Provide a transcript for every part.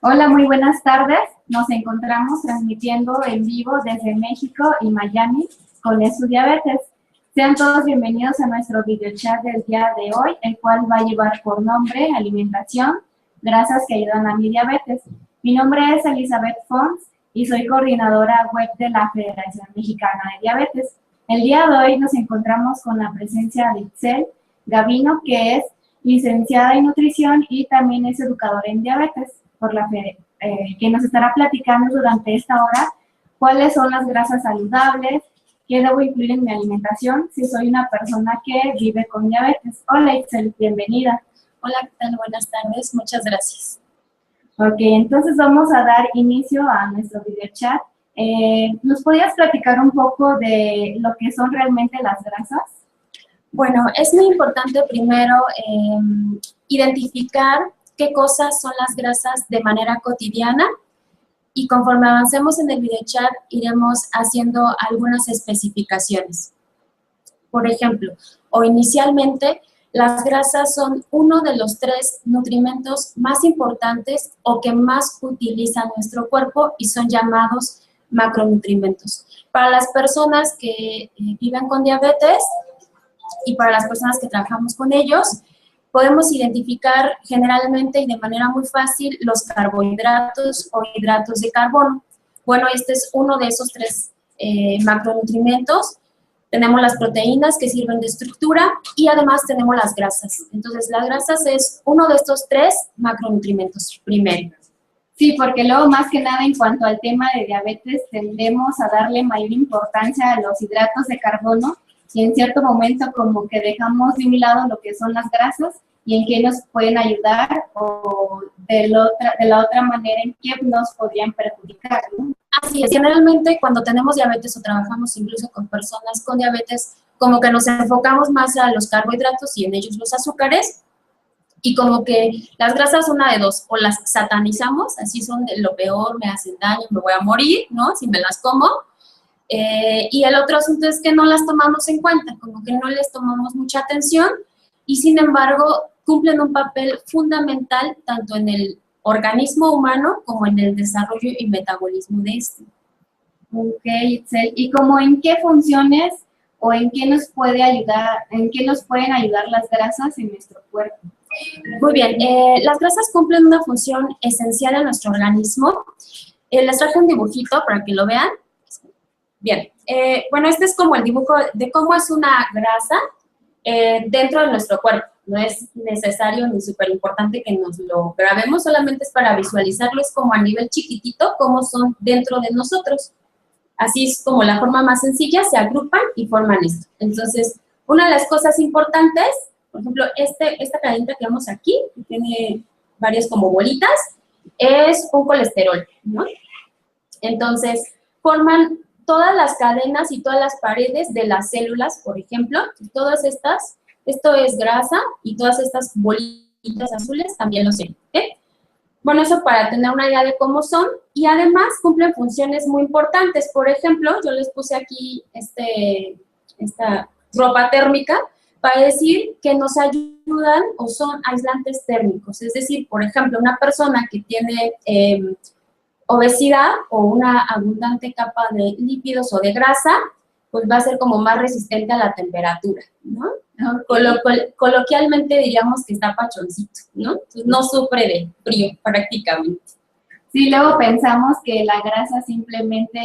Hola, muy buenas tardes. Nos encontramos transmitiendo en vivo desde México y Miami con Esu Diabetes. Sean todos bienvenidos a nuestro videochat del día de hoy, el cual va a llevar por nombre Alimentación, grasas que ayudan a mi diabetes. Mi nombre es Elizabeth Fons y soy coordinadora web de la Federación Mexicana de Diabetes. El día de hoy nos encontramos con la presencia de Itzel Gavino, que es licenciada en nutrición y también es educadora en diabetes, por la que nos estará platicando durante esta hora cuáles son las grasas saludables, qué debo incluir en mi alimentación si soy una persona que vive con diabetes. Hola Itzel, bienvenida. Hola, ¿qué tal? Buenas tardes, muchas gracias. Ok, entonces vamos a dar inicio a nuestro videochat. ¿Nos podrías platicar un poco de lo que son realmente las grasas? Bueno, es muy importante primero identificar qué cosas son las grasas de manera cotidiana y conforme avancemos en el videochat iremos haciendo algunas especificaciones. Por ejemplo, o inicialmente, las grasas son uno de los 3 nutrimentos más importantes o que más utiliza nuestro cuerpo y son llamados macronutrimentos. Para las personas que viven con diabetes y para las personas que trabajamos con ellos, podemos identificar generalmente y de manera muy fácil los carbohidratos o hidratos de carbono. Bueno, este es uno de esos 3 macronutrimentos. Tenemos las proteínas que sirven de estructura y además tenemos las grasas. Entonces, las grasas es uno de estos 3 macronutrimentos primero. Sí, porque luego más que nada en cuanto al tema de diabetes tendemos a darle mayor importancia a los hidratos de carbono y en cierto momento como que dejamos de un lado lo que son las grasas y en qué nos pueden ayudar o de la otra manera en qué nos podrían perjudicar, ¿no? Así es, generalmente cuando tenemos diabetes o trabajamos incluso con personas con diabetes, como que nos enfocamos más a los carbohidratos y en ellos los azúcares, y como que las grasas una de dos, o las satanizamos, así son de lo peor, me hacen daño, me voy a morir, ¿no? Si me las como. Y el otro asunto es que no las tomamos en cuenta, como que no les tomamos mucha atención y sin embargo cumplen un papel fundamental tanto en el organismo humano como en el desarrollo y metabolismo de este. Ok, Itzel. ¿Y como en qué funciones o en qué nos puede ayudar, en qué nos pueden ayudar las grasas en nuestro cuerpo? Muy bien, las grasas cumplen una función esencial en nuestro organismo. Les traje un dibujito para que lo vean. Bien, bueno, este es como el dibujo de cómo es una grasa dentro de nuestro cuerpo. No es necesario ni súper importante que nos lo grabemos, solamente es para visualizarlo, es como a nivel chiquitito, cómo son dentro de nosotros. Así es como la forma más sencilla, se agrupan y forman esto. Entonces, una de las cosas importantes, por ejemplo, esta cadenita que vemos aquí, que tiene varias como bolitas, es un colesterol, ¿no? Entonces, forman todas las cadenas y todas las paredes de las células, por ejemplo, todas estas, esto es grasa y todas estas bolitas azules también lo son, ¿ok? Bueno, eso para tener una idea de cómo son y además cumplen funciones muy importantes. Por ejemplo, yo les puse aquí esta ropa térmica para decir que nos ayudan o son aislantes térmicos. Es decir, por ejemplo, una persona que tiene obesidad o una abundante capa de lípidos o de grasa, pues va a ser como más resistente a la temperatura, ¿no? Coloquialmente diríamos que está pachoncito, ¿no? Entonces no sufre de frío prácticamente. Sí, luego pensamos que la grasa simplemente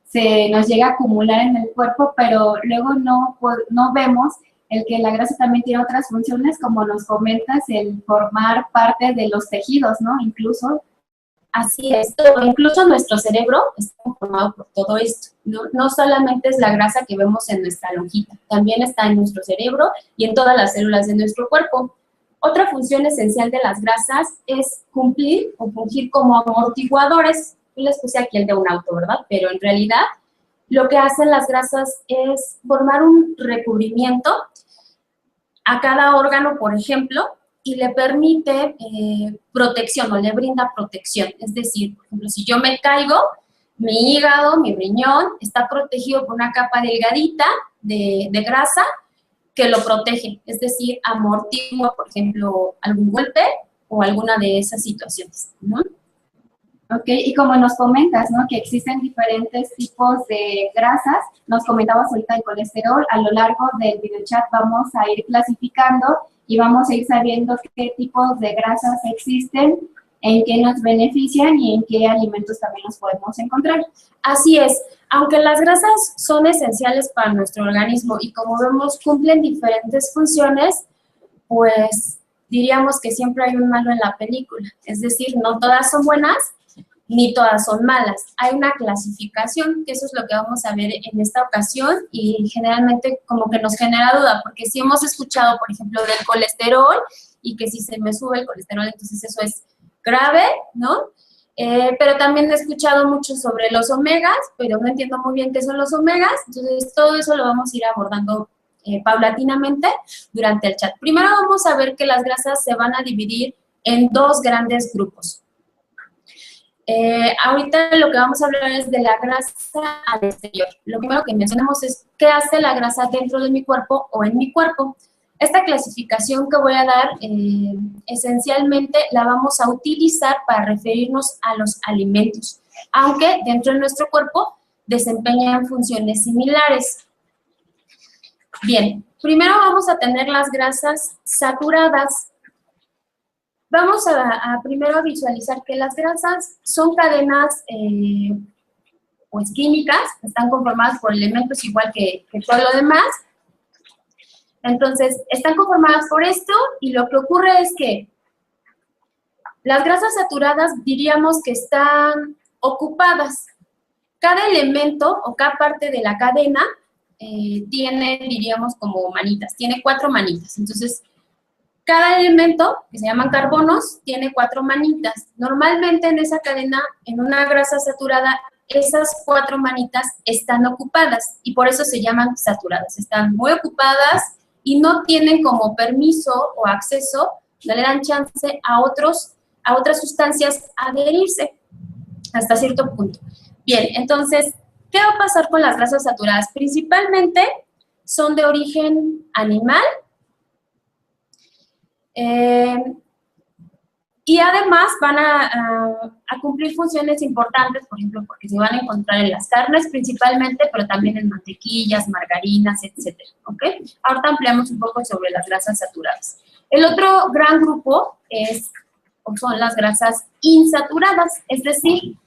se nos llega a acumular en el cuerpo, pero luego no vemos el que la grasa también tiene otras funciones, como nos comentas, el formar parte de los tejidos, ¿no? Incluso. Así es, incluso nuestro cerebro está conformado por todo esto, ¿no? No solamente es la grasa que vemos en nuestra lonjita, también está en nuestro cerebro y en todas las células de nuestro cuerpo. Otra función esencial de las grasas es cumplir o fungir como amortiguadores. Yo les puse aquí el de un auto, ¿verdad? Pero en realidad lo que hacen las grasas es formar un recubrimiento a cada órgano, por ejemplo, y le permite protección o le brinda protección. Es decir, por ejemplo, si yo me caigo, mi hígado, mi riñón, está protegido por una capa delgadita de grasa que lo protege, es decir, amortigua, por ejemplo, algún golpe o alguna de esas situaciones, ¿no? Ok, y como nos comentas, ¿no? Que existen diferentes tipos de grasas, nos comentabas ahorita el colesterol, a lo largo del videochat vamos a ir clasificando y vamos a ir sabiendo qué tipos de grasas existen, en qué nos benefician y en qué alimentos también los podemos encontrar. Así es, aunque las grasas son esenciales para nuestro organismo y como vemos cumplen diferentes funciones, pues diríamos que siempre hay un malo en la película, es decir, no todas son buenas ni todas son malas. Hay una clasificación, que eso es lo que vamos a ver en esta ocasión y generalmente como que nos genera duda, porque si hemos escuchado, por ejemplo, del colesterol y que si se me sube el colesterol, entonces eso es grave, ¿no? Pero también he escuchado mucho sobre los omegas, pero no entiendo muy bien qué son los omegas, entonces todo eso lo vamos a ir abordando paulatinamente durante el chat. Primero vamos a ver que las grasas se van a dividir en dos grandes grupos. Ahorita lo que vamos a hablar es de la grasa al exterior. Lo primero que mencionamos es qué hace la grasa dentro de mi cuerpo o en mi cuerpo. Esta clasificación que voy a dar, esencialmente la vamos a utilizar para referirnos a los alimentos, aunque dentro de nuestro cuerpo desempeñan funciones similares. Bien, primero vamos a tener las grasas saturadas. Vamos a primero visualizar que las grasas son cadenas pues químicas, están conformadas por elementos igual que todo lo demás. Entonces, están conformadas por esto y lo que ocurre es que las grasas saturadas diríamos que están ocupadas. Cada elemento o cada parte de la cadena tiene, diríamos, como manitas, tiene 4 manitas. Entonces, cada elemento, que se llaman carbonos, tiene 4 manitas. Normalmente en esa cadena, en una grasa saturada, esas 4 manitas están ocupadas y por eso se llaman saturadas. Están muy ocupadas y no tienen como permiso o acceso, no le dan chance a otras sustancias adherirse hasta cierto punto. Bien, entonces, ¿qué va a pasar con las grasas saturadas? Principalmente son de origen animal, y además van a cumplir funciones importantes, por ejemplo, porque se van a encontrar en las carnes principalmente, pero también en mantequillas, margarinas, etcétera, ¿ok? Ahorita ampliamos un poco sobre las grasas saturadas. El otro gran grupo son las grasas insaturadas, es decir,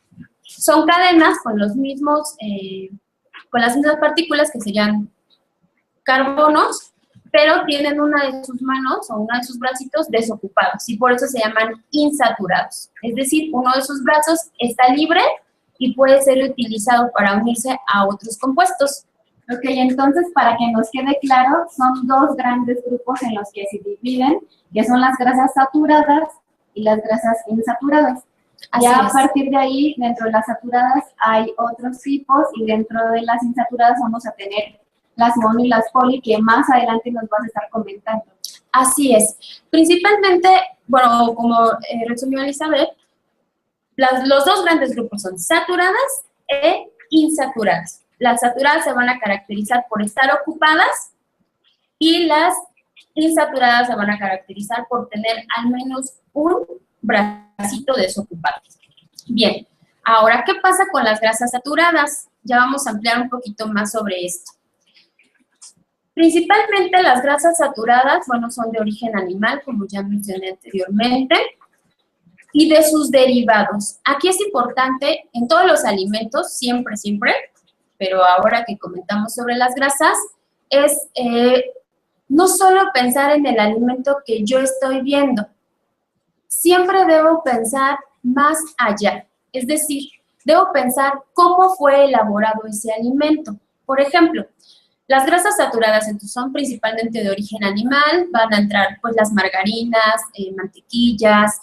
son cadenas con los mismos, con las mismas partículas que serían carbonos, pero tienen una de sus manos o uno de sus bracitos desocupados y por eso se llaman insaturados. Es decir, uno de sus brazos está libre y puede ser utilizado para unirse a otros compuestos. Ok, entonces para que nos quede claro, son dos grandes grupos en los que se dividen, que son las grasas saturadas y las grasas insaturadas. Ya a partir de ahí, dentro de las saturadas hay otros tipos y dentro de las insaturadas vamos a tener las mono y las poli, que más adelante nos vas a estar comentando. Así es. Principalmente, bueno, como resumió Elizabeth, los dos grandes grupos son saturadas e insaturadas. Las saturadas se van a caracterizar por estar ocupadas y las insaturadas se van a caracterizar por tener al menos un bracito desocupado. Bien, ahora, ¿qué pasa con las grasas saturadas? Ya vamos a ampliar un poquito más sobre esto. Principalmente las grasas saturadas, bueno, son de origen animal, como ya mencioné anteriormente, y de sus derivados. Aquí es importante, en todos los alimentos, siempre, pero ahora que comentamos sobre las grasas, es no solo pensar en el alimento que yo estoy viendo, siempre debo pensar más allá, es decir, debo pensar cómo fue elaborado ese alimento. Por ejemplo, las grasas saturadas entonces son principalmente de origen animal, van a entrar pues las margarinas, mantequillas,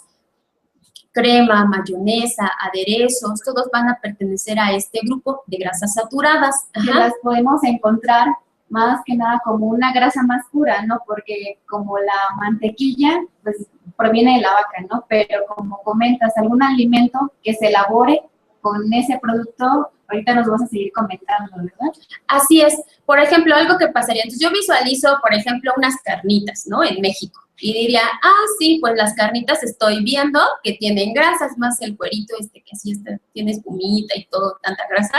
crema, mayonesa, aderezos, todos van a pertenecer a este grupo de grasas saturadas. Que las podemos encontrar más que nada como una grasa más pura, ¿no? Porque como la mantequilla, pues proviene de la vaca, ¿no? Pero como comentas, algún alimento que se elabore con ese producto ahorita nos vas a seguir comentando, ¿verdad? Así es. Por ejemplo, algo que pasaría, entonces yo visualizo, por ejemplo, unas carnitas, ¿no? En México. Y diría, sí, pues las carnitas estoy viendo que tienen grasas, más el cuerito que así tiene espumita y todo, tanta grasa.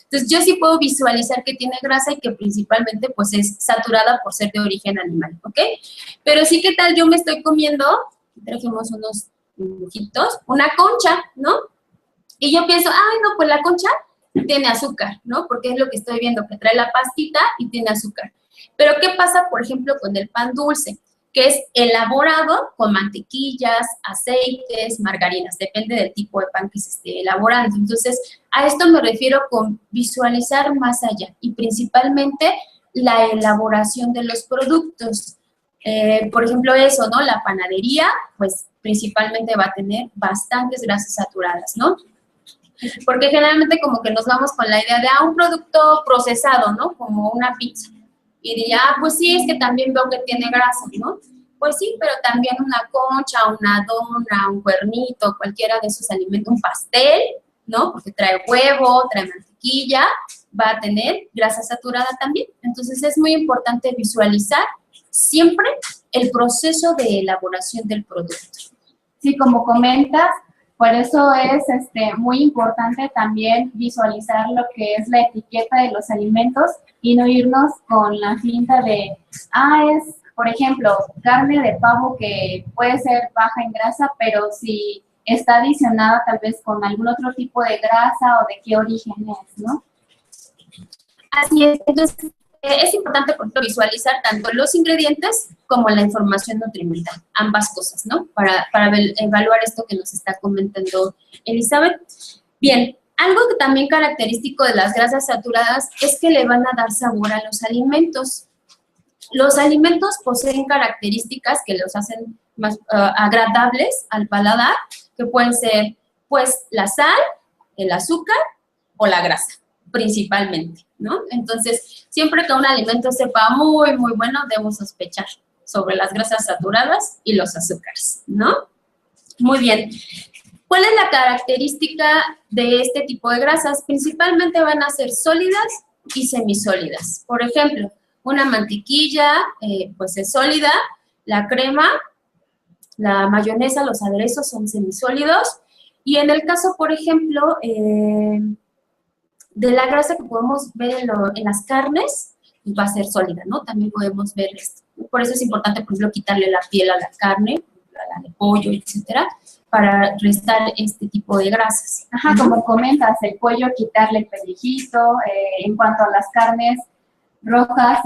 Entonces, yo sí puedo visualizar que tiene grasa y que principalmente, pues, es saturada por ser de origen animal, ¿ok? Pero sí, ¿qué tal yo me estoy comiendo? Trajimos unos dibujitos, una concha, ¿no? Y yo pienso, no, pues la concha tiene azúcar, ¿no? Porque es lo que estoy viendo, que trae la pastita y tiene azúcar. Pero, ¿qué pasa, por ejemplo, con el pan dulce? Que es elaborado con mantequillas, aceites, margarinas, depende del tipo de pan que se esté elaborando. Entonces, a esto me refiero con visualizar más allá y principalmente la elaboración de los productos. Por ejemplo, eso, ¿no? La panadería, pues, principalmente va a tener bastantes grasas saturadas, ¿no? Porque generalmente como que nos vamos con la idea de, un producto procesado, ¿no? Como una pizza. Y diría, pues sí, es que también veo que tiene grasa, ¿no? Pues sí, pero también una concha, una dona, un cuernito, cualquiera de esos alimentos, un pastel, ¿no? Porque trae huevo, trae mantequilla, va a tener grasa saturada también. Entonces es muy importante visualizar siempre el proceso de elaboración del producto. Sí, como comentas, por eso es muy importante también visualizar lo que es la etiqueta de los alimentos y no irnos con la finta de, es, por ejemplo, carne de pavo que puede ser baja en grasa, pero si está adicionada tal vez con algún otro tipo de grasa o de qué origen es, ¿no? Así es. Entonces, es importante, por ejemplo, visualizar tanto los ingredientes como la información nutrimental, ambas cosas, ¿no? Para evaluar esto que nos está comentando Elizabeth. Bien, algo que también característico de las grasas saturadas es que le van a dar sabor a los alimentos. Los alimentos poseen características que los hacen más agradables al paladar, que pueden ser, pues, la sal, el azúcar o la grasa, principalmente, ¿no? Entonces, siempre que un alimento sepa muy, muy bueno, debemos sospechar sobre las grasas saturadas y los azúcares, ¿no? Muy bien. ¿Cuál es la característica de este tipo de grasas? Principalmente van a ser sólidas y semisólidas. Por ejemplo, una mantequilla, pues es sólida, la crema, la mayonesa, los aderezos son semisólidos, y en el caso, por ejemplo, de la grasa que podemos ver en las carnes, pues va a ser sólida, ¿no? También podemos ver esto. Por eso es importante, por ejemplo, quitarle la piel a la carne, a la de pollo, etcétera, para restar este tipo de grasas. Ajá, como comentas, el pollo, quitarle el pellejito, en cuanto a las carnes rojas,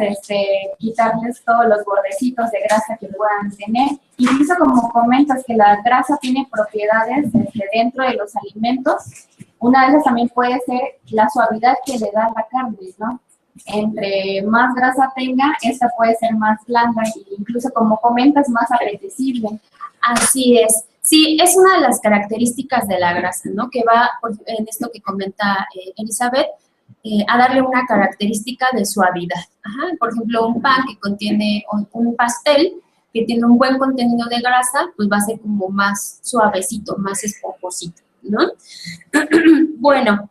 quitarles todos los bordecitos de grasa que puedan tener. Incluso como comentas que la grasa tiene propiedades dentro de los alimentos, una de esas también puede ser la suavidad que le da la carne, ¿no? Entre más grasa tenga, esta puede ser más blanda e incluso, como comentas, más apetecible. Así es. Sí, es una de las características de la grasa, ¿no? Que va, en esto que comenta Elizabeth, a darle una característica de suavidad. Ajá. Por ejemplo, un pan que contiene, un pastel que tiene un buen contenido de grasa, pues va a ser como más suavecito, más esponjosito, ¿no? Bueno,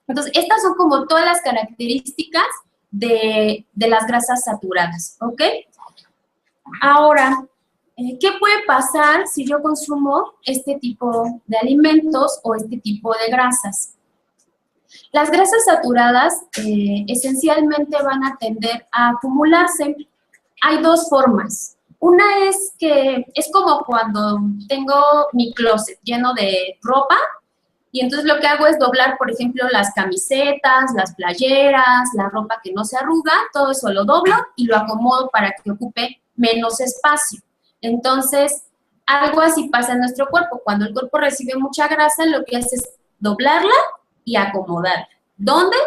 entonces estas son como todas las características de las grasas saturadas, ¿ok? Ahora, ¿qué puede pasar si yo consumo este tipo de alimentos o este tipo de grasas? Las grasas saturadas esencialmente van a tender a acumularse. Hay dos formas. Una es que es como cuando tengo mi closet lleno de ropa y entonces lo que hago es doblar, por ejemplo, las camisetas, las playeras, la ropa que no se arruga, todo eso lo doblo y lo acomodo para que ocupe menos espacio. Entonces, algo así pasa en nuestro cuerpo. Cuando el cuerpo recibe mucha grasa, lo que hace es doblarla y acomodarla. ¿Dónde?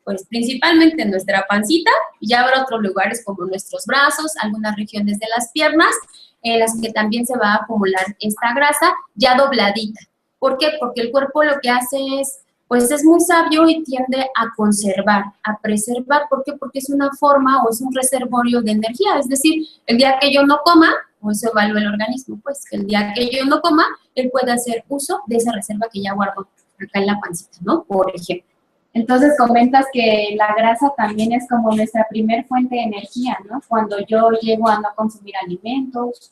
Pues principalmente en nuestra pancita, y ya habrá otros lugares como nuestros brazos, algunas regiones de las piernas, en las que también se va a acumular esta grasa ya dobladita. ¿Por qué? Porque el cuerpo lo que hace es, pues es muy sabio y tiende a conservar, a preservar. ¿Por qué? Porque es una forma o es un reservorio de energía. Es decir, el día que yo no coma, o eso evalúa el organismo, pues que el día que yo no coma, él puede hacer uso de esa reserva que ya guardo acá en la pancita, ¿no? Por ejemplo. Entonces comentas que la grasa también es como nuestra primer fuente de energía, ¿no? Cuando yo llego a no consumir alimentos.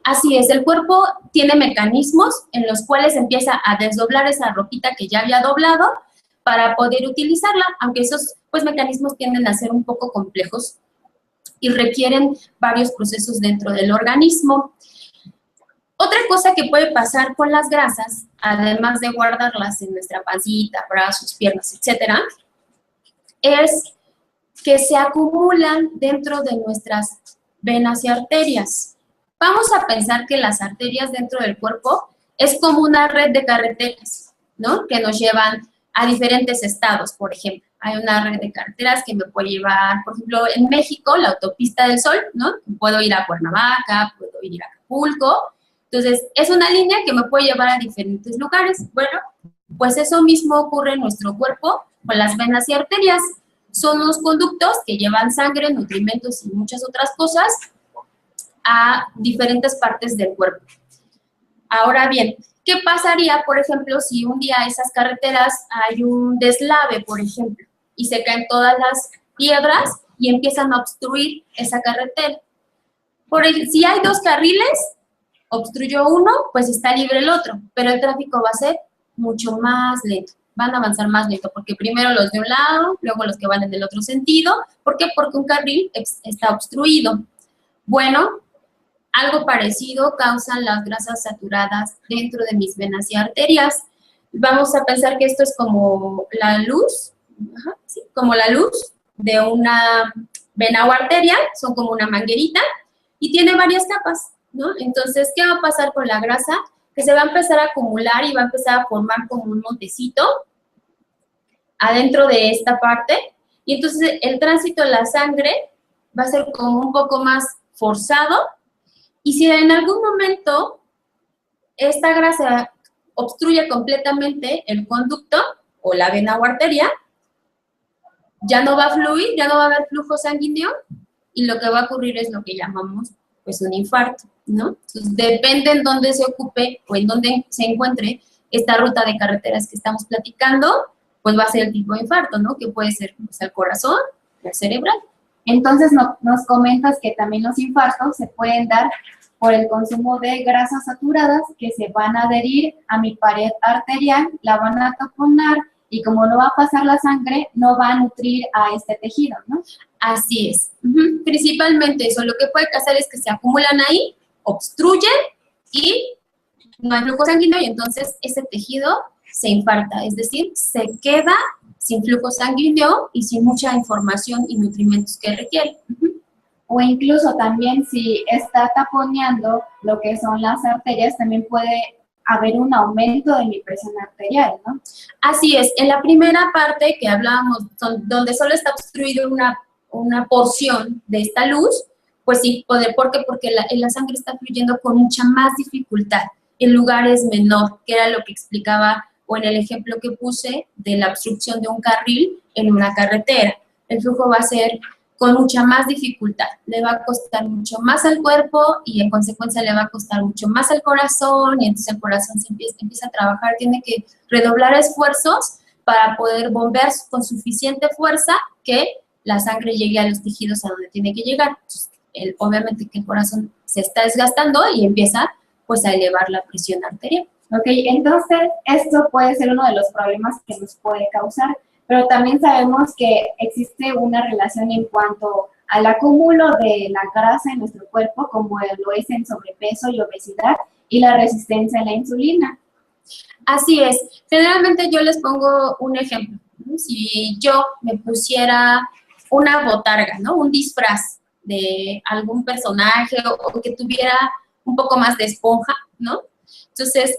Así es, el cuerpo tiene mecanismos en los cuales empieza a desdoblar esa ropita que ya había doblado para poder utilizarla, aunque esos pues, mecanismos tienden a ser un poco complejos y requieren varios procesos dentro del organismo. Otra cosa que puede pasar con las grasas, además de guardarlas en nuestra pancita, brazos, piernas, etcétera, es que se acumulan dentro de nuestras venas y arterias. Vamos a pensar que las arterias dentro del cuerpo es como una red de carreteras, ¿no? Que nos llevan a diferentes estados, por ejemplo. Hay una red de carreteras que me puede llevar, por ejemplo, en México, la autopista del Sol, ¿no? Puedo ir a Cuernavaca, puedo ir a Acapulco. Entonces, es una línea que me puede llevar a diferentes lugares. Bueno, pues eso mismo ocurre en nuestro cuerpo con las venas y arterias. Son unos conductos que llevan sangre, nutrimentos y muchas otras cosas a diferentes partes del cuerpo. Ahora bien, ¿qué pasaría, por ejemplo, si un día esas carreteras hay un deslave, por ejemplo, y se caen todas las piedras y empiezan a obstruir esa carretera? Si hay 2 carriles, obstruyó uno, pues está libre el otro, pero el tráfico va a ser mucho más lento. Van a avanzar más lento, porque primero los de un lado, luego los que van en el otro sentido. ¿Por qué? Porque un carril está obstruido. Bueno, algo parecido causan las grasas saturadas dentro de mis venas y arterias. Vamos a pensar que esto es como la luz, sí, como la luz de una vena o arteria, son como una manguerita y tiene varias capas, ¿no? Entonces, ¿qué va a pasar con la grasa? Que se va a empezar a acumular y va a empezar a formar como un montecito adentro de esta parte, y entonces el tránsito de la sangre va a ser como un poco más forzado, y si en algún momento esta grasa obstruye completamente el conducto o la vena o arteria, ya no va a fluir, ya no va a haber flujo sanguíneo, y lo que va a ocurrir es lo que llamamos pues un infarto, ¿no? Entonces, depende en dónde se ocupe o en dónde se encuentre esta ruta de carreteras que estamos platicando, pues va a ser el tipo de infarto, ¿no? Que puede ser pues, el corazón o el cerebral. Entonces, nos comentas que también los infartos se pueden dar por el consumo de grasas saturadas que se van a adherir a mi pared arterial, la van a taponar, y como no va a pasar la sangre, no va a nutrir a este tejido, ¿no? Así es. Principalmente eso, lo que puede pasar es que se acumulan ahí, obstruyen y no hay flujo sanguíneo, y entonces ese tejido se infarta, es decir, se queda sin flujo sanguíneo y sin mucha información y nutrimentos que requiere. O incluso también si está taponeando lo que son las arterias, también puede haber un aumento de mi presión arterial, ¿no? Así es. En la primera parte que hablábamos, donde solo está obstruido una porción de esta luz, pues sí, ¿por qué? Porque la sangre está fluyendo con mucha más dificultad. El lugar es menor, que era lo que explicaba, o en el ejemplo que puse de la obstrucción de un carril en una carretera. El flujo va a ser con mucha más dificultad, le va a costar mucho más al cuerpo y en consecuencia le va a costar mucho más al corazón, y entonces el corazón empieza a trabajar, tiene que redoblar esfuerzos para poder bombear con suficiente fuerza que la sangre llegue a los tejidos a donde tiene que llegar. Entonces, obviamente que el corazón se está desgastando y empieza pues a elevar la presión arterial. Ok, entonces esto puede ser uno de los problemas que nos puede causar, pero también sabemos que existe una relación en cuanto al acúmulo de la grasa en nuestro cuerpo, como lo es en sobrepeso y obesidad, y la resistencia a la insulina. Así es. Generalmente yo les pongo un ejemplo. Si yo me pusiera una botarga, ¿no? Un disfraz de algún personaje o que tuviera un poco más de esponja, ¿no? Entonces,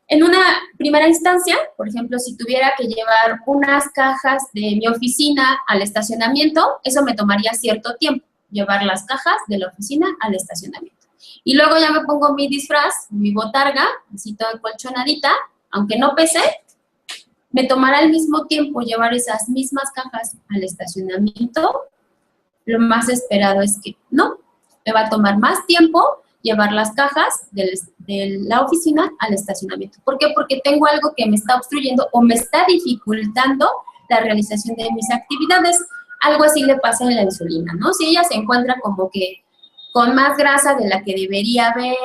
en una primera instancia, por ejemplo, si tuviera que llevar unas cajas de mi oficina al estacionamiento, eso me tomaría cierto tiempo, llevar las cajas de la oficina al estacionamiento. Y luego ya me pongo mi disfraz, mi botarga, así toda colchonadita, aunque no pese, me tomará el mismo tiempo llevar esas mismas cajas al estacionamiento. Lo más esperado es que no, me va a tomar más tiempo llevar las cajas de la oficina al estacionamiento. ¿Por qué? Porque tengo algo que me está obstruyendo o me está dificultando la realización de mis actividades. Algo así le pasa en la insulina, ¿no? Si ella se encuentra como que con más grasa de la que debería haber,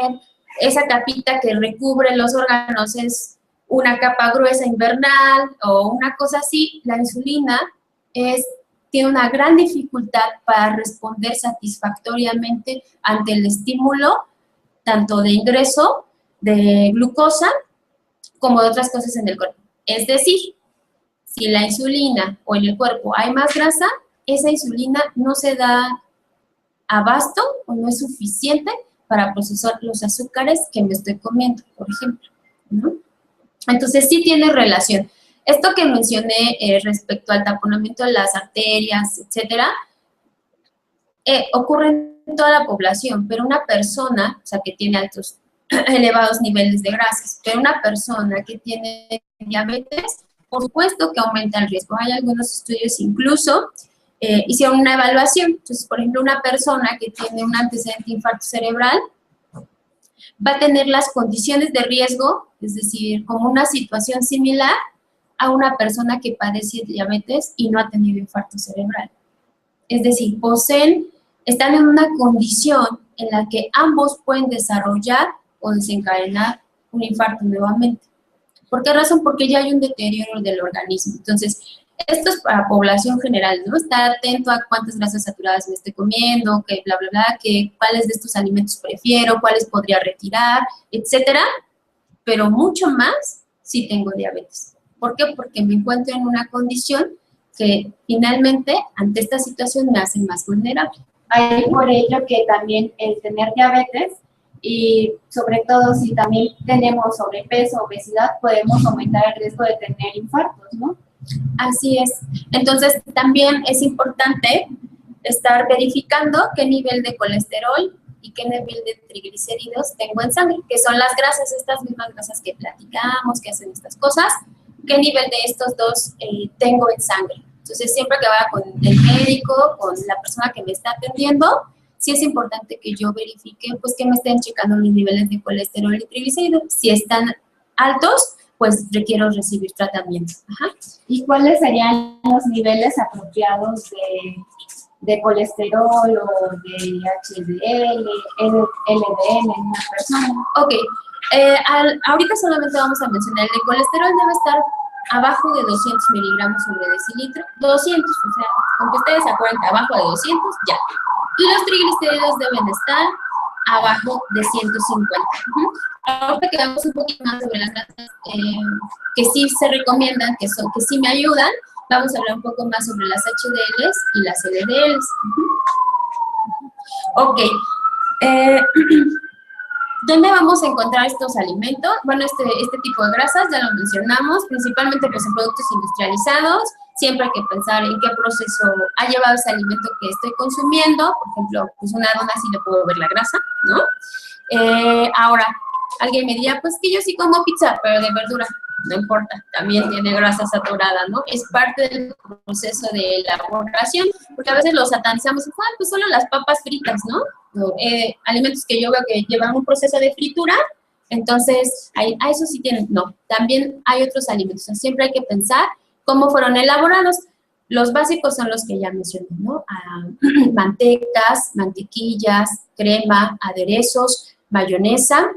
esa capita que recubre los órganos es una capa gruesa invernal o una cosa así, la insulina tiene una gran dificultad para responder satisfactoriamente ante el estímulo, tanto de ingreso de glucosa como de otras cosas en el cuerpo. Es decir, si la insulina o en el cuerpo hay más grasa, esa insulina no se da abasto o no es suficiente para procesar los azúcares que me estoy comiendo, por ejemplo, ¿no? Entonces, sí tiene relación. Esto que mencioné respecto al taponamiento de las arterias, etcétera, ocurre en toda la población, pero una persona, o sea, que tiene altos, elevados niveles de grasas, pero una persona que tiene diabetes, por supuesto que aumenta el riesgo. Hay algunos estudios incluso, hicieron una evaluación. Entonces, por ejemplo, una persona que tiene un antecedente de infarto cerebral va a tener las condiciones de riesgo, es decir, como una situación similar a una persona que padece diabetes y no ha tenido infarto cerebral. Es decir, están en una condición en la que ambos pueden desarrollar o desencadenar un infarto nuevamente. ¿Por qué razón? Porque ya hay un deterioro del organismo. Entonces, esto es para población general, ¿no? Estar atento a cuántas grasas saturadas me estoy comiendo, que bla, bla, bla, que cuáles de estos alimentos prefiero, cuáles podría retirar, etcétera. Pero mucho más si tengo diabetes. ¿Por qué? Porque me encuentro en una condición que finalmente, ante esta situación, me hace más vulnerable. Hay por ello que también el tener diabetes y sobre todo si también tenemos sobrepeso, obesidad, podemos aumentar el riesgo de tener infartos, ¿no? Así es. Entonces, también es importante estar verificando qué nivel de colesterol y qué nivel de triglicéridos tengo en sangre, que son las grasas, estas mismas grasas que platicamos, que hacen estas cosas, qué nivel de estos dos tengo en sangre. Entonces, siempre que vaya con el médico, con la persona que me está atendiendo, sí es importante que yo verifique, pues, que me estén checando mis niveles de colesterol y triglicéridos. Si están altos, pues requiero recibir tratamiento. Ajá. ¿Y cuáles serían los niveles apropiados de colesterol o de HDL, LDL en una persona? Ok, ahorita solamente vamos a mencionar el de colesterol debe estar abajo de 200 miligramos sobre decilitro, 200, o sea, aunque ustedes se acuerden que abajo de 200, ya. Y los triglicéridos deben estar abajo de 150. Ahora que vemos un poquito más sobre las grasas que sí se recomiendan, que sí me ayudan, vamos a hablar un poco más sobre las HDLs y las LDLs. Ok. ¿Dónde vamos a encontrar estos alimentos? Bueno, este tipo de grasas ya lo mencionamos, principalmente pues en productos industrializados. Siempre hay que pensar en qué proceso ha llevado ese alimento que estoy consumiendo. Por ejemplo, pues una dona sí le puedo ver la grasa, ¿no? Ahora, alguien me dirá, pues que yo sí como pizza, pero de verdura. No importa, también tiene grasa saturada, ¿no? Es parte del proceso de elaboración, porque a veces lo satanizamos, pues solo las papas fritas, ¿no? Alimentos que yo veo que llevan un proceso de fritura, entonces, a eso sí tienen, no, también hay otros alimentos, o sea, siempre hay que pensar cómo fueron elaborados. Los básicos son los que ya mencioné, ¿no? Mantecas, mantequillas, crema, aderezos, mayonesa,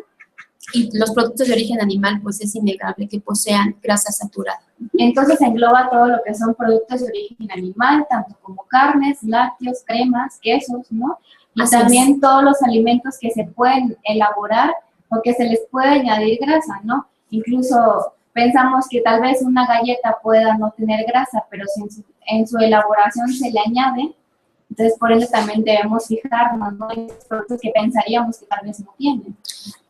y los productos de origen animal, pues es innegable que posean grasa saturada. Entonces engloba todo lo que son productos de origen animal, tanto como carnes, lácteos, cremas, quesos, ¿no? Y Así también es. todos los alimentos que se pueden elaborar o que se les puede añadir grasa, ¿no? Incluso pensamos que tal vez una galleta pueda no tener grasa, pero si en su elaboración se le añade, entonces por eso también debemos fijarnos, ¿no? En los productos que pensaríamos que tal vez no tienen.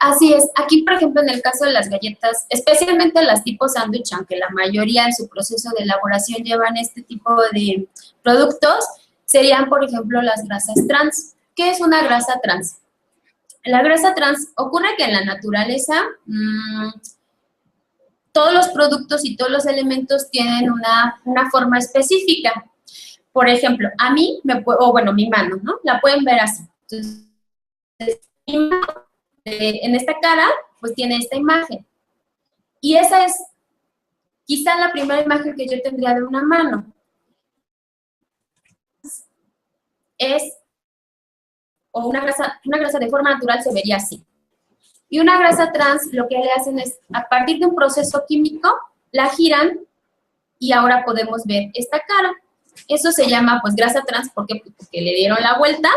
Así es. Aquí, por ejemplo, en el caso de las galletas, especialmente las tipo sándwich, aunque la mayoría en su proceso de elaboración llevan este tipo de productos, serían, por ejemplo, las grasas trans. ¿Qué es una grasa trans? La grasa trans ocurre que en la naturaleza todos los productos y todos los elementos tienen una forma específica. Por ejemplo, a mí, mi mano, ¿no? La pueden ver así. Entonces, mi mano, en esta cara, pues tiene esta imagen. Y esa es Quizá la primera imagen que yo tendría de una mano es, o una grasa de forma natural se vería así. Y una grasa trans lo que le hacen es, a partir de un proceso químico, la giran y ahora podemos ver esta cara. Eso se llama pues grasa trans porque le dieron la vuelta,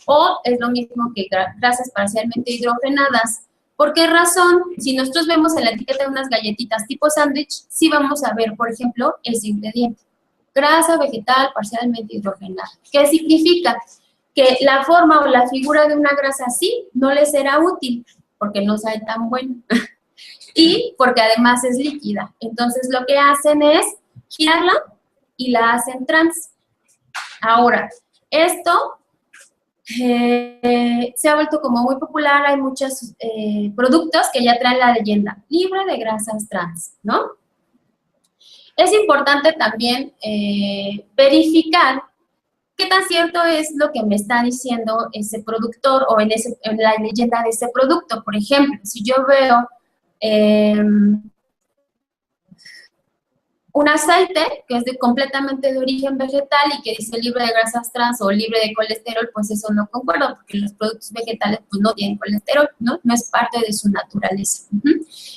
o es lo mismo que grasas parcialmente hidrogenadas. ¿Por qué razón? Si nosotros vemos en la etiqueta de unas galletitas tipo sándwich, sí vamos a ver, por ejemplo, ese ingrediente. Grasa vegetal parcialmente hidrogenada. ¿Qué significa? Que la forma o la figura de una grasa así no le será útil, porque no sabe tan bueno. Y porque además es líquida. Entonces lo que hacen es girarla y la hacen trans. Ahora, esto se ha vuelto como muy popular. Hay muchos productos que ya traen la leyenda libre de grasas trans, ¿no? Es importante también verificar qué tan cierto es lo que me está diciendo ese productor o en la leyenda de ese producto. Por ejemplo, si yo veo un aceite que es completamente de origen vegetal y que dice libre de grasas trans o libre de colesterol, pues eso no concuerdo, porque los productos vegetales pues no tienen colesterol, ¿no? No es parte de su naturaleza.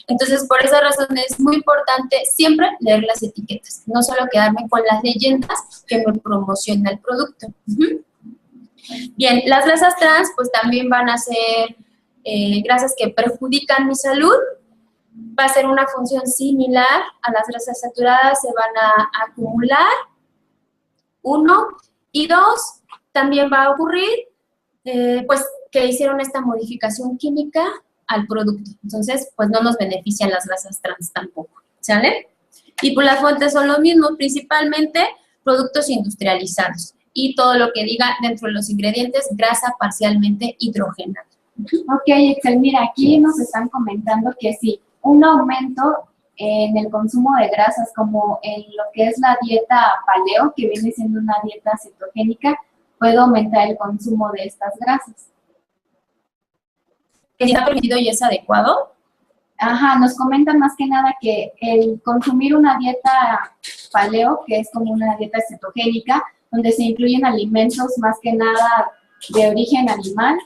Entonces, por esa razón es muy importante siempre leer las etiquetas, no solo quedarme con las leyendas que me promociona el producto. Bien, las grasas trans pues también van a ser grasas que perjudican mi salud. Va a ser una función similar a las grasas saturadas, se van a acumular, 1, y 2, también va a ocurrir, pues, que hicieron esta modificación química al producto. Entonces, pues, no nos benefician las grasas trans tampoco, ¿sale? Y pues las fuentes son lo mismo, principalmente productos industrializados y todo lo que diga dentro de los ingredientes grasa parcialmente hidrogenada. Ok, Excel, mira, aquí nos están comentando que sí, un aumento en el consumo de grasas, como en lo que es la dieta paleo, que viene siendo una dieta cetogénica, puede aumentar el consumo de estas grasas. ¿Que está permitido y es adecuado? Ajá, nos comentan más que nada que el consumir una dieta paleo, que es como una dieta cetogénica, donde se incluyen alimentos más que nada de origen animal,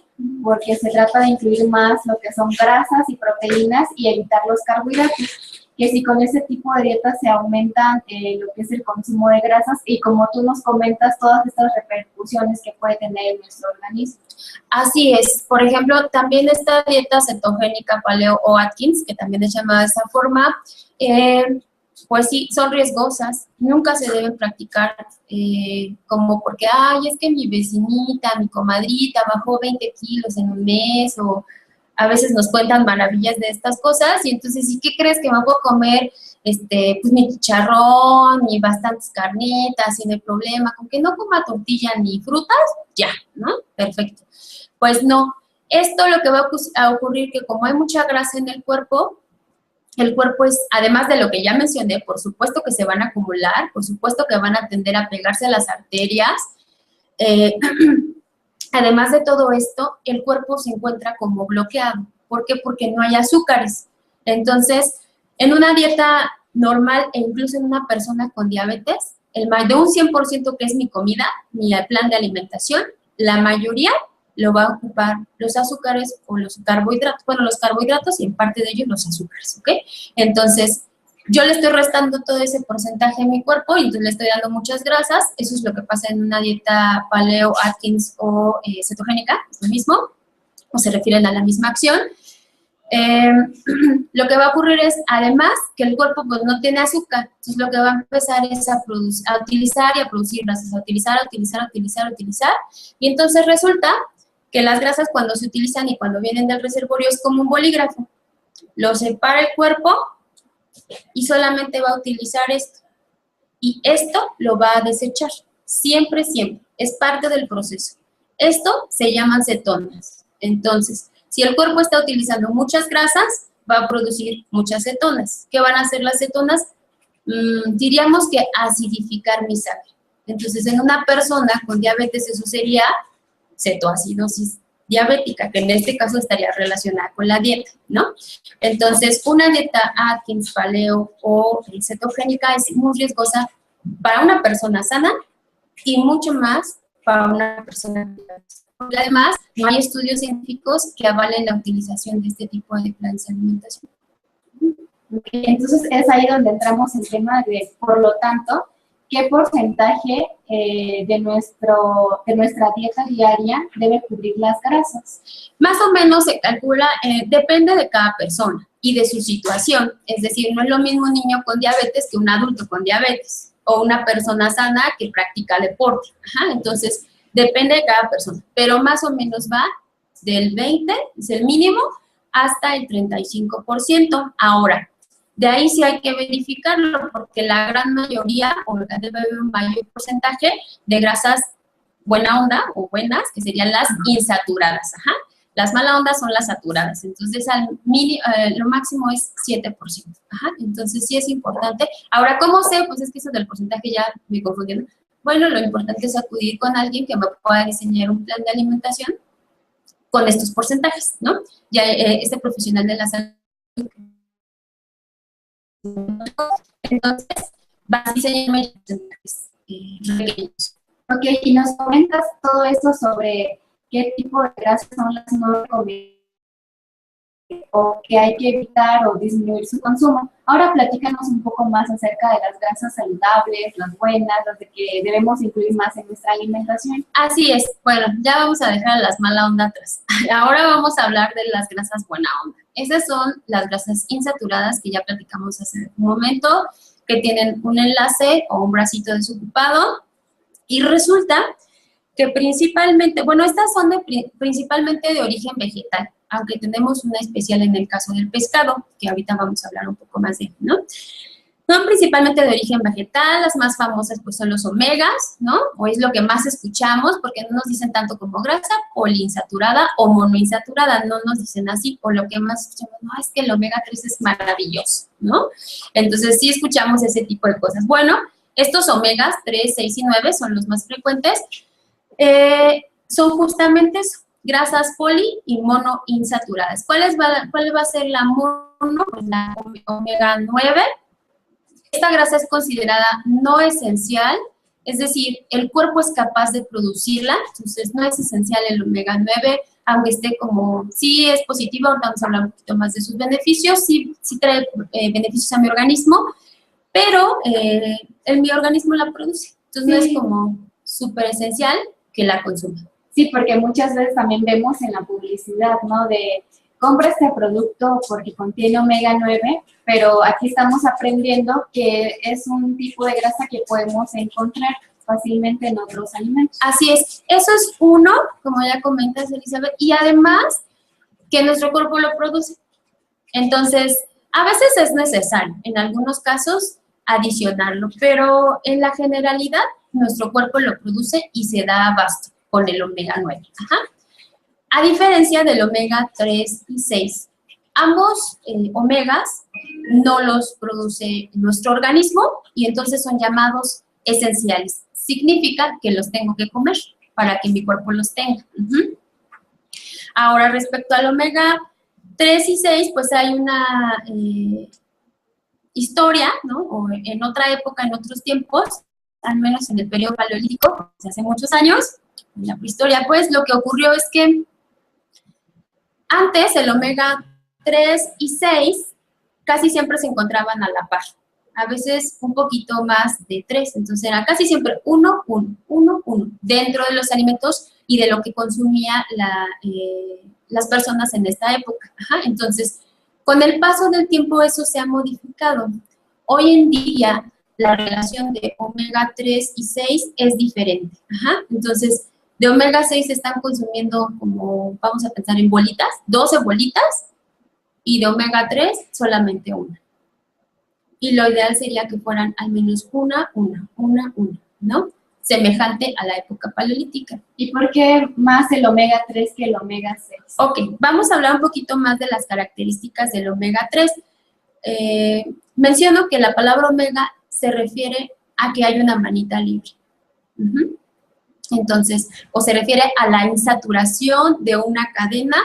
porque se trata de incluir más lo que son grasas y proteínas y evitar los carbohidratos, que si con ese tipo de dieta se aumentan lo que es el consumo de grasas y como tú nos comentas, todas estas repercusiones que puede tener en nuestro organismo. Así es. Por ejemplo, también esta dieta cetogénica paleo o Atkins, que también es llamada de esa forma, pues sí, son riesgosas, nunca se deben practicar como porque, ay, es que mi vecinita, mi comadrita bajó 20 kilos en un mes, o a veces nos cuentan maravillas de estas cosas, y entonces, ¿y qué crees que me puedo comer? Pues mi chicharrón, y bastantes carnitas, sin el problema, con que no coma tortilla ni frutas, ya, ¿no? Perfecto. Pues no, esto lo que va a ocurrir que como hay mucha grasa en el cuerpo es, además de lo que ya mencioné, por supuesto que se van a acumular, por supuesto que van a tender a pegarse a las arterias. Además de todo esto, el cuerpo se encuentra como bloqueado. ¿Por qué? Porque no hay azúcares. Entonces, en una dieta normal e incluso en una persona con diabetes, de un 100% que es mi comida, mi plan de alimentación, la mayoría lo va a ocupar los azúcares o los carbohidratos. Bueno, los carbohidratos y en parte de ellos los azúcares, ¿ok? Entonces, yo le estoy restando todo ese porcentaje a mi cuerpo y entonces le estoy dando muchas grasas. Eso es lo que pasa en una dieta paleo, Atkins o cetogénica, es lo mismo, o se refieren a la misma acción. Lo que va a ocurrir es, además, que el cuerpo pues no tiene azúcar, entonces lo que va a empezar es a utilizar y a producir grasas, a utilizar, y entonces resulta que las grasas cuando se utilizan y cuando vienen del reservorio es como un bolígrafo. Lo separa el cuerpo y solamente va a utilizar esto. Y esto lo va a desechar. Siempre, siempre. Es parte del proceso. Esto se llaman cetonas. Entonces, si el cuerpo está utilizando muchas grasas, va a producir muchas cetonas. ¿Qué van a hacer las cetonas? Diríamos que acidificar mi sangre. Entonces, en una persona con diabetes eso sería cetoacidosis diabética, que en este caso estaría relacionada con la dieta, ¿no? Entonces, una dieta Atkins, paleo o cetogénica es muy riesgosa para una persona sana y mucho más para una persona diabética. Y además, no hay estudios científicos que avalen la utilización de este tipo de planes de alimentación. Okay, entonces es ahí donde entramos en tema de, por lo tanto, qué porcentaje de nuestra dieta diaria debe cubrir las grasas. Más o menos se calcula, depende de cada persona y de su situación. Es decir, no es lo mismo un niño con diabetes que un adulto con diabetes o una persona sana que practica deporte. Ajá, entonces, depende de cada persona, pero más o menos va del 20, es el mínimo, hasta el 35%. Ahora, de ahí sí hay que verificarlo, porque la gran mayoría, o debe haber un mayor porcentaje de grasas buena onda o buenas, que serían las insaturadas. Ajá. Las mala onda son las saturadas. Entonces, lo máximo es 7%. Ajá. Entonces, sí es importante. Ahora, ¿cómo sé? Pues es que eso del porcentaje ya me confundieron. Bueno, lo importante es acudir con alguien que me pueda diseñar un plan de alimentación con estos porcentajes, ¿no? Ya este profesional de la salud. Entonces, vas a diseñarme porcentajes pequeños. Ok, y nos comentas todo esto sobre qué tipo de grasas son las no recomendables o que hay que evitar o disminuir su consumo. Ahora platícanos un poco más acerca de las grasas saludables, las buenas, las de que debemos incluir más en nuestra alimentación. Así es. Bueno, ya vamos a dejar las mala onda atrás. Ahora vamos a hablar de las grasas buena onda. Esas son las grasas insaturadas que ya platicamos hace un momento, que tienen un enlace o un bracito desocupado. Y resulta que principalmente, bueno, estas son principalmente de origen vegetal, aunque tenemos una especial en el caso del pescado, que ahorita vamos a hablar un poco más de él, ¿no? Son principalmente de origen vegetal, las más famosas pues son los omegas, ¿no? O es lo que más escuchamos, porque no nos dicen tanto como grasa poliinsaturada o monoinsaturada, no nos dicen así, o lo que más escuchamos, no, es que el omega 3 es maravilloso, ¿no? Entonces sí escuchamos ese tipo de cosas. Bueno, estos omegas 3, 6 y 9 son los más frecuentes. Son justamente grasas poli y monoinsaturadas. ¿Cuál va a ser la mono? Pues la omega 9. Esta grasa es considerada no esencial, es decir, el cuerpo es capaz de producirla, entonces no es esencial el omega 9, aunque esté como, sí es positivo, ahorita vamos a hablar un poquito más de sus beneficios, sí trae beneficios a mi organismo, pero mi organismo la produce, entonces no es como súper esencial que la consuma. Sí, porque muchas veces también vemos en la publicidad, ¿no? De compra este producto porque contiene omega 9, pero aquí estamos aprendiendo que es un tipo de grasa que podemos encontrar fácilmente en otros alimentos. Así es, eso es uno, como ya comentas, Elizabeth, y además que nuestro cuerpo lo produce. Entonces, a veces es necesario, en algunos casos, adicionarlo, pero en la generalidad, nuestro cuerpo lo produce y se da abasto con el omega 9. Ajá. A diferencia del omega 3 y 6, ambos omegas no los produce nuestro organismo y entonces son llamados esenciales. Significa que los tengo que comer para que mi cuerpo los tenga. Ahora, respecto al omega 3 y 6, pues hay una historia, ¿no? O en otra época, en otros tiempos, al menos en el periodo paleolítico, hace muchos años, en la prehistoria, pues, lo que ocurrió es que antes el omega 3 y 6 casi siempre se encontraban a la par. A veces un poquito más de 3, entonces era casi siempre 1, 1, 1, 1, dentro de los alimentos y de lo que consumía las personas en esta época. Ajá, entonces, con el paso del tiempo eso se ha modificado. Hoy en día la relación de omega 3 y 6 es diferente. Ajá, entonces, de omega 6 se están consumiendo como, vamos a pensar en bolitas, 12 bolitas, y de omega 3 solamente una. Y lo ideal sería que fueran al menos una, ¿no? Semejante a la época paleolítica. ¿Y por qué más el omega 3 que el omega 6? Ok, vamos a hablar un poquito más de las características del omega 3. Menciono que la palabra omega se refiere a que hay una manita libre. Entonces, o se refiere a la insaturación de una cadena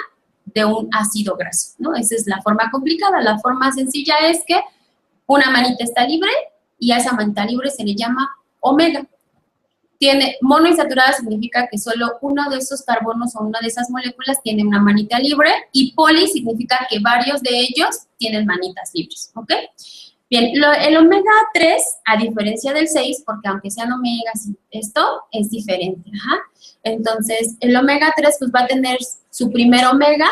de un ácido graso, ¿no? Esa es la forma complicada. La forma sencilla es que una manita está libre y a esa manita libre se le llama omega. Monoinsaturada significa que solo uno de esos carbonos o una de esas moléculas tiene una manita libre, y poli significa que varios de ellos tienen manitas libres, ¿ok? Bien, el omega 3, a diferencia del 6, porque aunque sean omegas, esto es diferente, ajá. Entonces, el omega 3 pues va a tener su primer omega,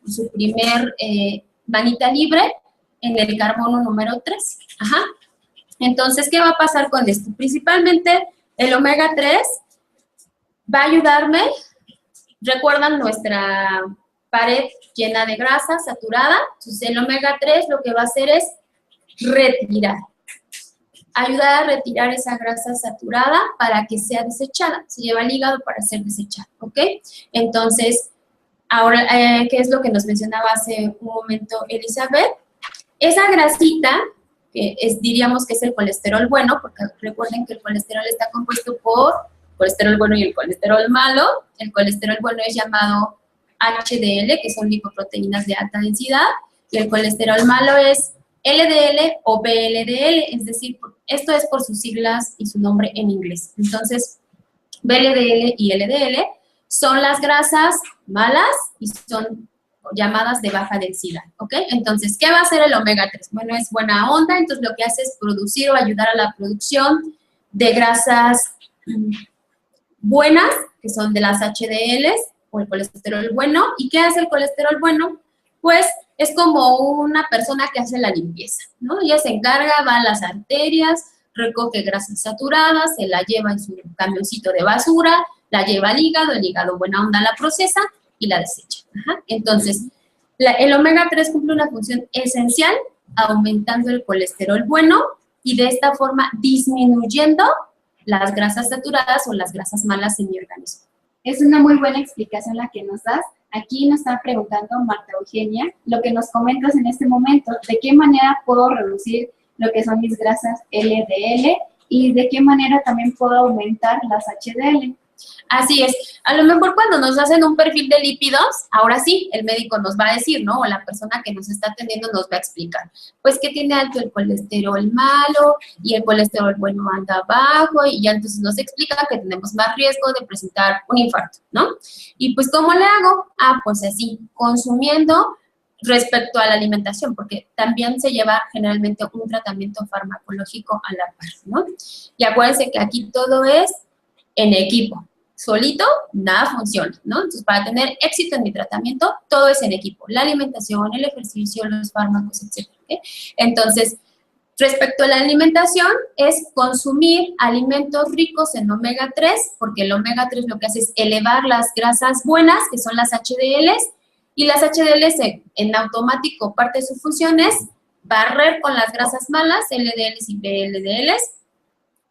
su primer manita libre en el carbono número 3, ajá. Entonces, ¿qué va a pasar con esto? Principalmente, el omega 3 va a ayudarme, recuerdan nuestra pared llena de grasa saturada, entonces el omega 3 lo que va a hacer es ayudar a retirar esa grasa saturada para que sea desechada, se lleva al hígado para ser desechada, ¿ok? Entonces, ahora, ¿qué es lo que nos mencionaba hace un momento Elizabeth? Esa grasita, que diríamos que es el colesterol bueno, porque recuerden que el colesterol está compuesto por colesterol bueno y el colesterol malo. El colesterol bueno es llamado HDL, que son lipoproteínas de alta densidad, y el colesterol malo es LDL o VLDL, es decir, esto es por sus siglas y su nombre en inglés. Entonces, VLDL y LDL son las grasas malas y son llamadas de baja densidad, ¿ok? Entonces, ¿qué va a hacer el omega 3? Bueno, es buena onda, entonces lo que hace es producir o ayudar a la producción de grasas buenas, que son de las HDLs o el colesterol bueno. ¿Y qué hace el colesterol bueno? Pues es como una persona que hace la limpieza, ¿no? Ella se encarga, va a las arterias, recoge grasas saturadas, se la lleva en su camioncito de basura, la lleva al hígado, el hígado buena onda la procesa y la desecha. Ajá. Entonces, el omega 3 cumple una función esencial, aumentando el colesterol bueno y de esta forma disminuyendo las grasas saturadas o las grasas malas en mi organismo. Es una muy buena explicación la que nos das. Aquí nos está preguntando Marta Eugenia, lo que nos comentas en este momento, ¿de qué manera puedo reducir lo que son mis grasas LDL y de qué manera también puedo aumentar las HDL? Así es. A lo mejor cuando nos hacen un perfil de lípidos, ahora sí, el médico nos va a decir, ¿no? O la persona que nos está atendiendo nos va a explicar. Pues que tiene alto el colesterol malo y el colesterol bueno anda bajo, y ya entonces nos explica que tenemos más riesgo de presentar un infarto, ¿no? Y pues, ¿cómo le hago? Ah, pues así, consumiendo respecto a la alimentación, porque también se lleva generalmente un tratamiento farmacológico a la par, ¿no? Y acuérdense que aquí todo es en equipo. Solito, nada funciona, ¿no? Entonces, para tener éxito en mi tratamiento, todo es en equipo. La alimentación, el ejercicio, los fármacos, etc. ¿Okay? Entonces, respecto a la alimentación, es consumir alimentos ricos en omega 3, porque el omega 3 lo que hace es elevar las grasas buenas, que son las HDLs, y las HDLs en automático, parte de su función es barrer con las grasas malas, LDLs y VLDLs,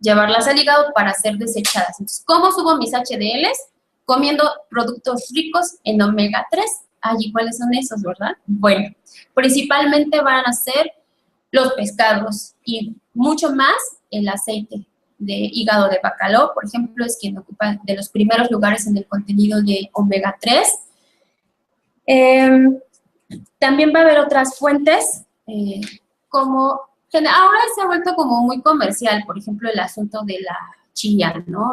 llevarlas al hígado para ser desechadas. Entonces, ¿cómo subo mis HDLs? Comiendo productos ricos en omega 3. Allí, ¿cuáles son esos, verdad? Bueno, principalmente van a ser los pescados y mucho más el aceite de hígado de bacalao, por ejemplo, es quien ocupa de los primeros lugares en el contenido de omega 3. También va a haber otras fuentes, como ahora se ha vuelto como muy comercial, por ejemplo, el asunto de la chía, ¿no?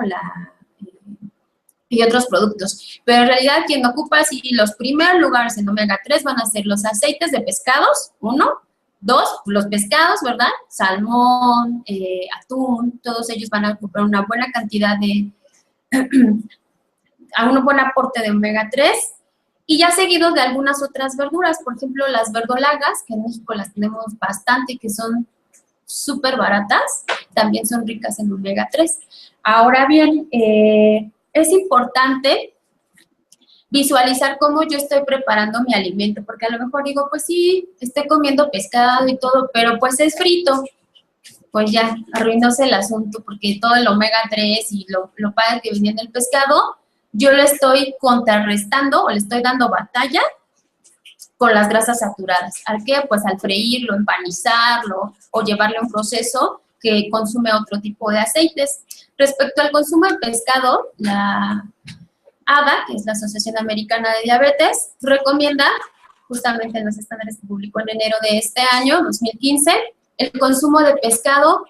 Y otros productos. Pero en realidad quien ocupa así los primeros lugares en omega 3 van a ser los aceites de pescados, 1, 2, los pescados, ¿verdad? Salmón, atún, todos ellos van a ocupar una buena cantidad a un buen aporte de omega 3. Y ya seguido de algunas otras verduras, por ejemplo, las verdolagas, que en México las tenemos bastante, que son súper baratas, también son ricas en omega 3. Ahora bien, es importante visualizar cómo yo estoy preparando mi alimento, porque a lo mejor digo, pues sí, estoy comiendo pescado y todo, pero pues es frito. Pues ya, arruinóse el asunto, porque todo el omega 3 y lo padre que venía en el pescado, yo lo estoy contrarrestando o le estoy dando batalla con las grasas saturadas. ¿Al qué? Pues al freírlo, empanizarlo o llevarle un proceso que consume otro tipo de aceites. Respecto al consumo de pescado, la ADA, que es la Asociación Americana de Diabetes, recomienda, justamente en los estándares que publicó en enero de este año, 2015, el consumo de pescado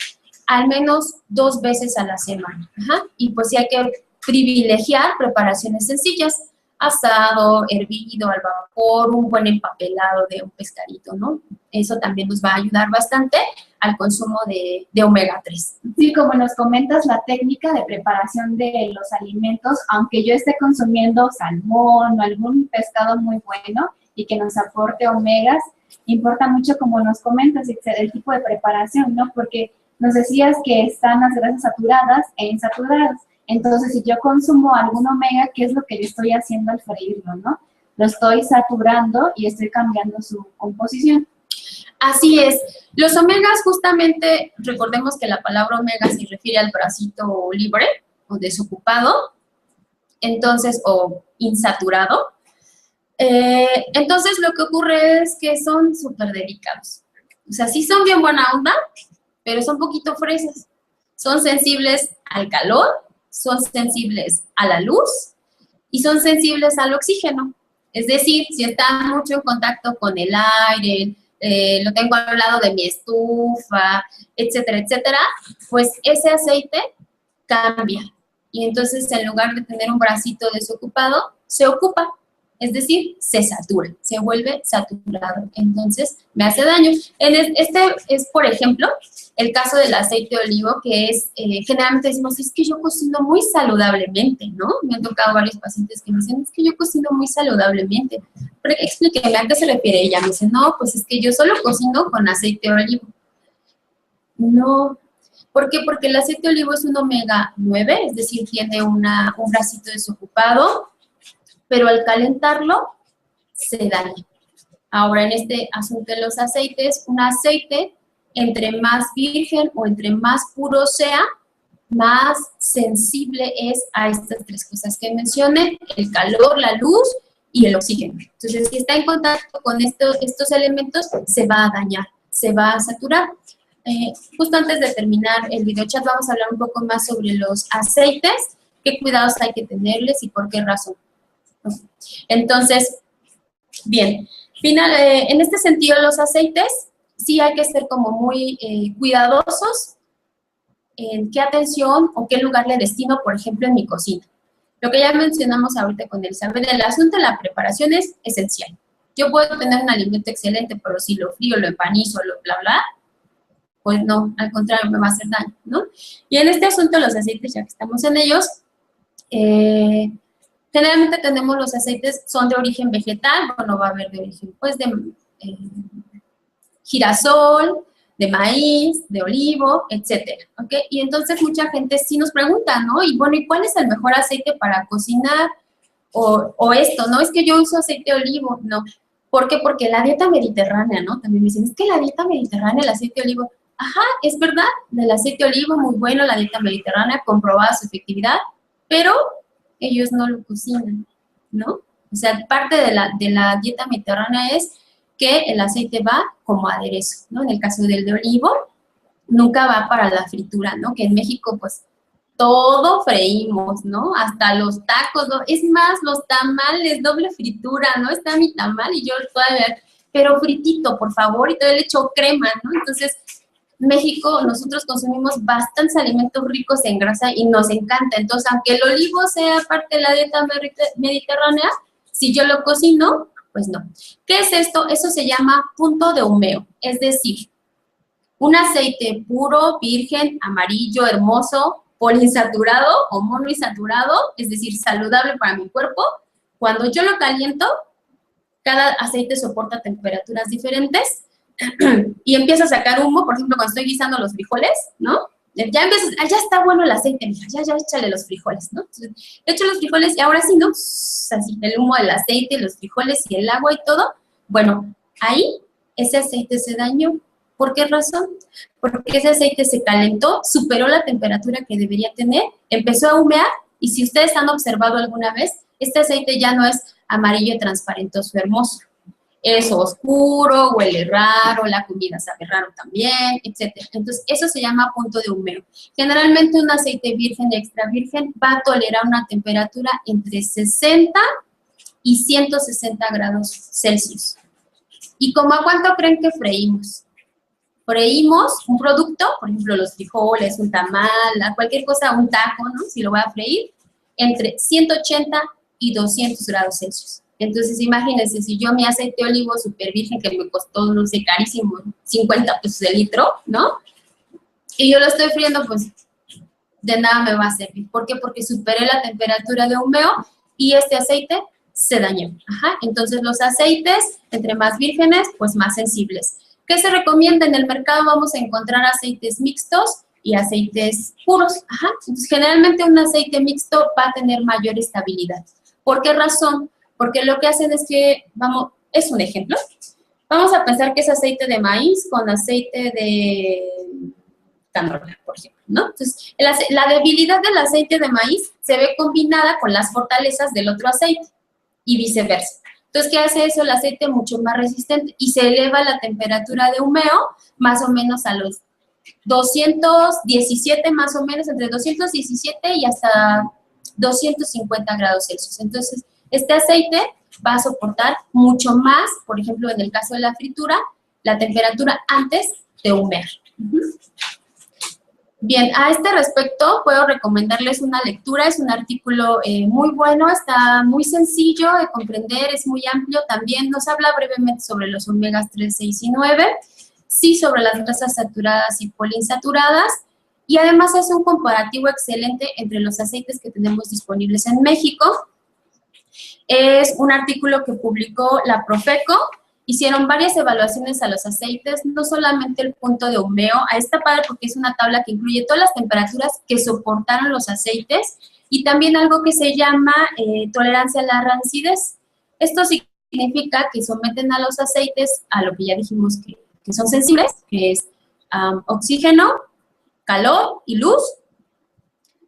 al menos 2 veces a la semana. Y pues sí hay que privilegiar preparaciones sencillas, asado, hervido, al vapor, un buen empapelado de un pescadito, ¿no? Eso también nos va a ayudar bastante al consumo de omega 3. Sí, como nos comentas, la técnica de preparación de los alimentos, aunque yo esté consumiendo salmón o algún pescado muy bueno y que nos aporte omegas, importa mucho, como nos comentas, el tipo de preparación, ¿no? Porque nos decías que están las grasas saturadas e insaturadas. Entonces, si yo consumo algún omega, ¿qué es lo que yo estoy haciendo al freírlo, no? Lo estoy saturando y estoy cambiando su composición. Así es. Los omegas, justamente, recordemos que la palabra omega se refiere al bracito libre o desocupado, entonces, o insaturado. Entonces, lo que ocurre es que son súper delicados. O sea, sí son bien buena onda, pero son poquito fresas. Son sensibles al calor, son sensibles a la luz y son sensibles al oxígeno. Es decir, si están mucho en contacto con el aire, lo tengo al lado de mi estufa, etcétera, etcétera, pues ese aceite cambia. Y entonces, en lugar de tener un bracito desocupado, se ocupa. Es decir, se satura, se vuelve saturado. Entonces, me hace daño. Este es, por ejemplo, el caso del aceite de olivo, que es, generalmente decimos, es que yo cocino muy saludablemente, ¿no? Me han tocado varios pacientes que me dicen, es que yo cocino muy saludablemente. Pero explíqueme, ¿a qué se refiere ella? Me dice, no, pues es que yo solo cocino con aceite de olivo. No. ¿Por qué? Porque el aceite de olivo es un omega 9, es decir, tiene un bracito desocupado, pero al calentarlo se daña. Ahora, en este asunto de los aceites, un aceite, entre más virgen o entre más puro sea, más sensible es a estas 3 cosas que mencioné: el calor, la luz y el oxígeno. Entonces, si está en contacto con estos elementos, se va a dañar, se va a saturar. Justo antes de terminar el video chat, vamos a hablar un poco más sobre los aceites, qué cuidados hay que tenerles y por qué razón. Entonces, bien, en este sentido, los aceites sí hay que ser como muy cuidadosos en qué atención o qué lugar le destino, por ejemplo, en mi cocina. Lo que ya mencionamos ahorita con Elizabeth, el asunto de la preparación es esencial. Yo puedo tener un alimento excelente, pero si lo frío, lo empanizo, lo bla, bla, pues no, al contrario, me va a hacer daño, ¿no? Y en este asunto, los aceites, ya que estamos en ellos, generalmente tenemos los aceites, son de origen vegetal, bueno, va a haber de origen, pues, de girasol, de maíz, de olivo, etcétera, ¿ok? Y entonces mucha gente sí nos pregunta, ¿no? Y bueno, ¿y cuál es el mejor aceite para cocinar? O esto, ¿no? Es que yo uso aceite de olivo, no. ¿Por qué? Porque la dieta mediterránea, ¿no? También me dicen, es que la dieta mediterránea, el aceite de olivo, ajá, es verdad, del aceite de olivo, muy bueno, la dieta mediterránea, comprobada su efectividad, pero ellos no lo cocinan, ¿no? O sea, parte de la dieta mediterránea es que el aceite va como aderezo, ¿no? En el caso del de olivo, nunca va para la fritura, ¿no? Que en México, pues, todo freímos, ¿no? Hasta los tacos, ¿no? Es más, los tamales, doble fritura, ¿no? Está mi tamal y yo todavía, pero fritito, por favor, y todavía le echo crema, ¿no? Entonces, México, nosotros consumimos bastantes alimentos ricos en grasa y nos encanta. Entonces, aunque el olivo sea parte de la dieta mediterránea, si yo lo cocino, pues no. ¿Qué es esto? Eso se llama punto de humeo, es decir, un aceite puro, virgen, amarillo, hermoso, poliinsaturado o monoinsaturado, es decir, saludable para mi cuerpo. Cuando yo lo caliento, cada aceite soporta temperaturas diferentes y empieza a sacar humo. Por ejemplo, cuando estoy guisando los frijoles, ¿no? Ya empiezas, ya está bueno el aceite, mija, ya échale los frijoles, ¿no? Entonces, echo los frijoles y ahora sí, ¿no? Así, el humo del aceite, los frijoles y el agua y todo. Bueno, ahí ese aceite se dañó. ¿Por qué razón? Porque ese aceite se calentó, superó la temperatura que debería tener, empezó a humear y si ustedes han observado alguna vez, este aceite ya no es amarillo transparentoso hermoso. es oscuro, huele raro, la comida sabe raro también, etc. Entonces, eso se llama punto de humeo. Generalmente un aceite virgen y extra virgen va a tolerar una temperatura entre 60 y 160 grados Celsius. ¿Y como a cuánto creen que freímos? Freímos un producto, por ejemplo, los frijoles, un tamal, cualquier cosa, un taco, ¿no? Si lo voy a freír, entre 180 y 200 grados Celsius. Entonces, imagínense, si yo mi aceite de olivo super virgen, que me costó, no sé, carísimo, 50 pesos el litro, ¿no? Y yo lo estoy friendo, pues, de nada me va a servir. ¿Por qué? Porque superé la temperatura de humeo y este aceite se dañó. Ajá. Entonces, los aceites, entre más vírgenes, pues más sensibles. ¿Qué se recomienda? En el mercado vamos a encontrar aceites mixtos y aceites puros. Ajá. Entonces, generalmente un aceite mixto va a tener mayor estabilidad. ¿Por qué razón? Porque lo que hacen es que, es un ejemplo, vamos a pensar que es aceite de maíz con aceite de canola, por ejemplo, ¿no? Entonces, la debilidad del aceite de maíz se ve combinada con las fortalezas del otro aceite y viceversa. Entonces, ¿qué hace eso? El aceite mucho más resistente y se eleva la temperatura de humeo más o menos a los 217 más o menos, entre 217 y hasta 250 grados Celsius. Entonces, este aceite va a soportar mucho más, por ejemplo, en el caso de la fritura, la temperatura antes de humear. Bien, a este respecto puedo recomendarles una lectura, es un artículo muy bueno, está muy sencillo de comprender, es muy amplio, también nos habla brevemente sobre los omegas 3, 6 y 9, sí sobre las grasas saturadas y poliinsaturadas, y además es un comparativo excelente entre los aceites que tenemos disponibles en México. Es un artículo que publicó la Profeco. Hicieron varias evaluaciones a los aceites, no solamente el punto de humeo. Ahí está padre porque es una tabla que incluye todas las temperaturas que soportaron los aceites y también algo que se llama tolerancia a la rancidez. Esto significa que someten a los aceites a lo que ya dijimos que son sensibles, que es oxígeno, calor y luz.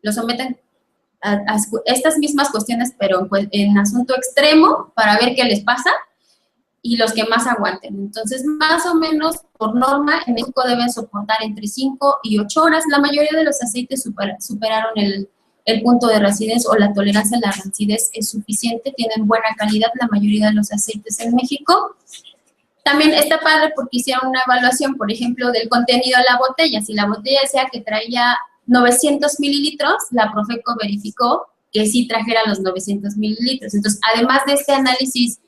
Los someten a estas mismas cuestiones, pero en asunto extremo, para ver qué les pasa, y los que más aguanten. Entonces, más o menos, por norma, en México deben soportar entre 5 y 8 horas. La mayoría de los aceites superaron el punto de rancidez o la tolerancia a la rancidez es suficiente, tienen buena calidad la mayoría de los aceites en México. También está padre porque hicieron una evaluación, por ejemplo, del contenido de la botella. Si la botella decía que traía 900 mililitros, la Profeco verificó que sí trajera los 900 mililitros. Entonces, además de este análisis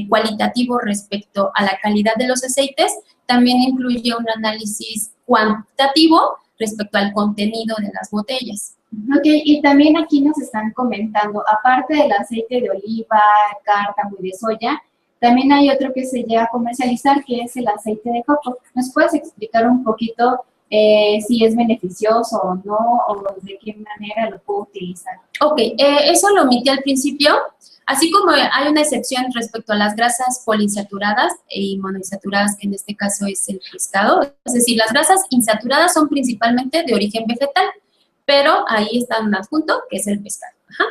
cualitativo respecto a la calidad de los aceites, también incluye un análisis cuantitativo respecto al contenido de las botellas. Ok, y también aquí nos están comentando, aparte del aceite de oliva, cártamo y de soya, también hay otro que se llega a comercializar, que es el aceite de coco. ¿Nos puedes explicar un poquito si es beneficioso o no, o de qué manera lo puedo utilizar? Ok, eso lo omití al principio. Así como hay una excepción respecto a las grasas poliinsaturadas y monoinsaturadas, que en este caso es el pescado, es decir, las grasas insaturadas son principalmente de origen vegetal, pero ahí está un adjunto, que es el pescado. Ajá.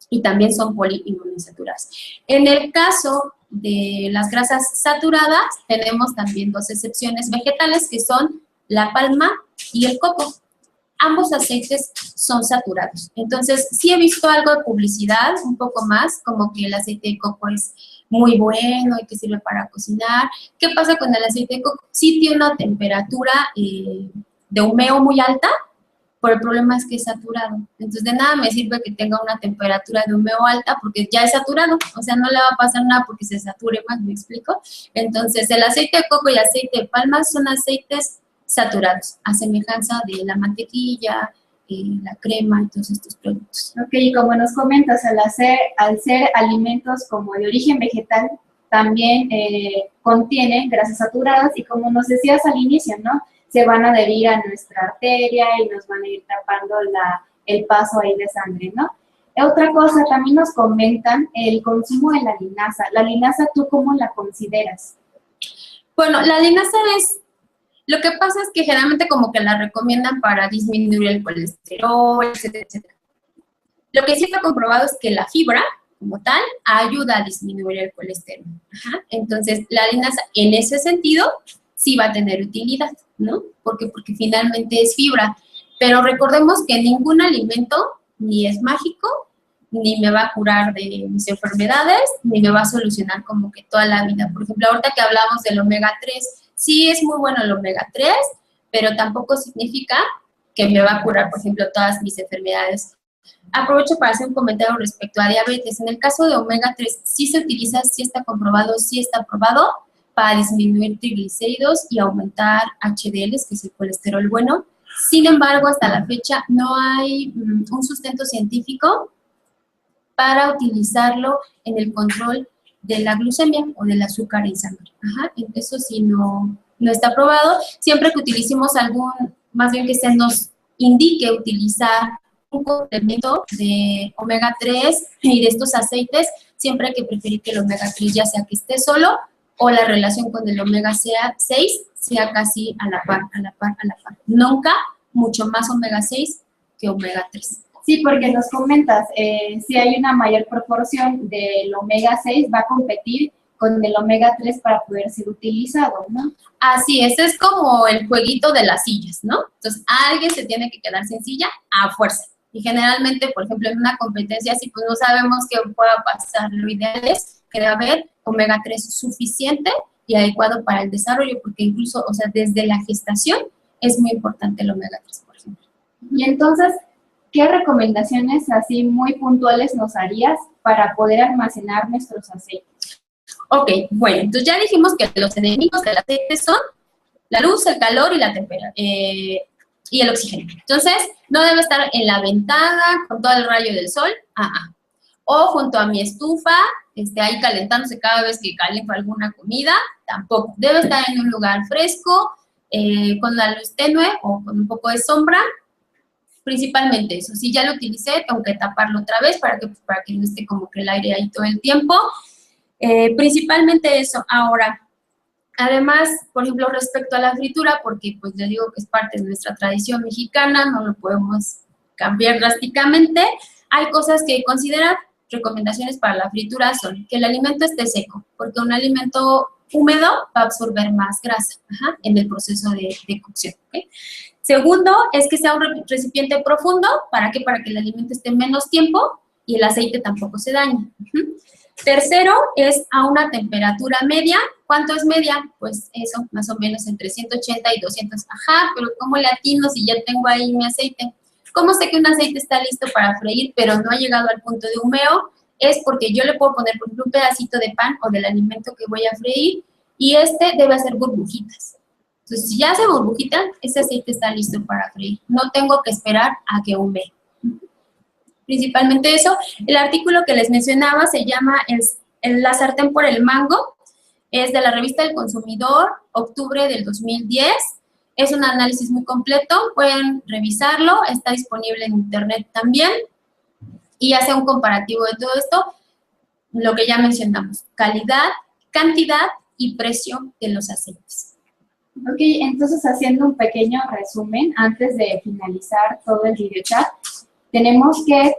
Y también son poli y monoinsaturadas. En el caso de las grasas saturadas, tenemos también dos excepciones vegetales, que son la palma y el coco. Ambos aceites son saturados. Entonces, sí he visto algo de publicidad, un poco más, como que el aceite de coco es muy bueno y que sirve para cocinar. ¿Qué pasa con el aceite de coco? Sí tiene una temperatura de humeo muy alta, pero el problema es que es saturado. Entonces, de nada me sirve que tenga una temperatura de humeo alta porque ya es saturado. O sea, no le va a pasar nada porque se sature más, ¿me explico? Entonces, el aceite de coco y aceite de palma son aceites saturados, a semejanza de la mantequilla, la crema y todos estos productos. Ok, y como nos comentas, al ser alimentos como de origen vegetal, también contienen grasas saturadas y como nos decías al inicio, ¿no? Se van a adherir a nuestra arteria y nos van a ir tapando el paso ahí de sangre, ¿no? Otra cosa, también nos comentan el consumo de la linaza. ¿La linaza tú cómo la consideras? Bueno, la linaza es... Lo que pasa es que generalmente como que la recomiendan para disminuir el colesterol, etcétera, etcétera. Lo que sí está comprobado es que la fibra, como tal, ayuda a disminuir el colesterol. Ajá. Entonces, la linaza, en ese sentido, sí va a tener utilidad, ¿no? Porque finalmente es fibra. Pero recordemos que ningún alimento ni es mágico, ni me va a curar de mis enfermedades, ni me va a solucionar como que toda la vida. Por ejemplo, ahorita que hablamos del omega 3, sí es muy bueno el omega 3, pero tampoco significa que me va a curar, por ejemplo, todas mis enfermedades. Aprovecho para hacer un comentario respecto a diabetes. En el caso de omega 3, sí se utiliza, sí está comprobado, sí está probado para disminuir triglicéridos y aumentar HDLs, que es el colesterol bueno. Sin embargo, hasta la fecha no hay un sustento científico para utilizarlo en el control de la glucemia o del azúcar en sangre. Ajá, eso sí no está probado. Siempre que utilicemos más bien que se nos indique utilizar un complemento de omega 3 y de estos aceites, siempre hay que preferir que el omega 3 ya sea que esté solo o la relación con el omega 6 sea casi a la par. Nunca mucho más omega 6 que omega 3. Sí, porque nos comentas, si hay una mayor proporción del omega 6, va a competir con el omega 3 para poder ser utilizado, ¿no? Así es como el jueguito de las sillas, ¿no? Entonces, alguien se tiene que quedar sin silla a fuerza. Y generalmente, por ejemplo, en una competencia así, pues no sabemos qué pueda pasar. Lo ideal es que debe haber omega 3 suficiente y adecuado para el desarrollo, porque incluso, o sea, desde la gestación es muy importante el omega 3, por ejemplo. Y entonces, ¿qué recomendaciones así muy puntuales nos harías para poder almacenar nuestros aceites? Ok, bueno, entonces ya dijimos que los enemigos del aceite son la luz, el calor y la temperatura. Y el oxígeno. Entonces, no debe estar en la ventana con todo el rayo del sol, o junto a mi estufa, ahí calentándose cada vez que caliento alguna comida, tampoco. Debe estar en un lugar fresco, con la luz tenue o con un poco de sombra, principalmente eso. Si ya lo utilicé, tengo que taparlo otra vez para que no esté como que el aire ahí todo el tiempo. Principalmente eso. Ahora, además, por ejemplo, respecto a la fritura, porque pues les digo que es parte de nuestra tradición mexicana, no lo podemos cambiar drásticamente, hay cosas que considerar. Recomendaciones para la fritura son que el alimento esté seco, porque un alimento húmedo va a absorber más grasa en el proceso de cocción. ¿Okay? Segundo, es que sea un recipiente profundo. ¿Para qué? Para que el alimento esté menos tiempo y el aceite tampoco se dañe. Tercero, es a una temperatura media. ¿Cuánto es media? Pues eso, más o menos entre 180 y 200. Pero ¿cómo le atino si ya tengo ahí mi aceite? ¿Cómo sé que un aceite está listo para freír, pero no ha llegado al punto de humeo? Es porque yo le puedo poner, por ejemplo, un pedacito de pan o del alimento que voy a freír y debe hacer burbujitas. Entonces, si ya hace burbujita, ese aceite está listo para freír. No tengo que esperar a que humee. Principalmente eso. El artículo que les mencionaba se llama La sartén por el mango. Es de la revista El Consumidor, octubre del 2010. Es un análisis muy completo, pueden revisarlo, está disponible en internet también. Y hace un comparativo de todo esto, lo que ya mencionamos, calidad, cantidad y precio de los aceites. Ok, entonces haciendo un pequeño resumen, antes de finalizar todo el video chat, tenemos que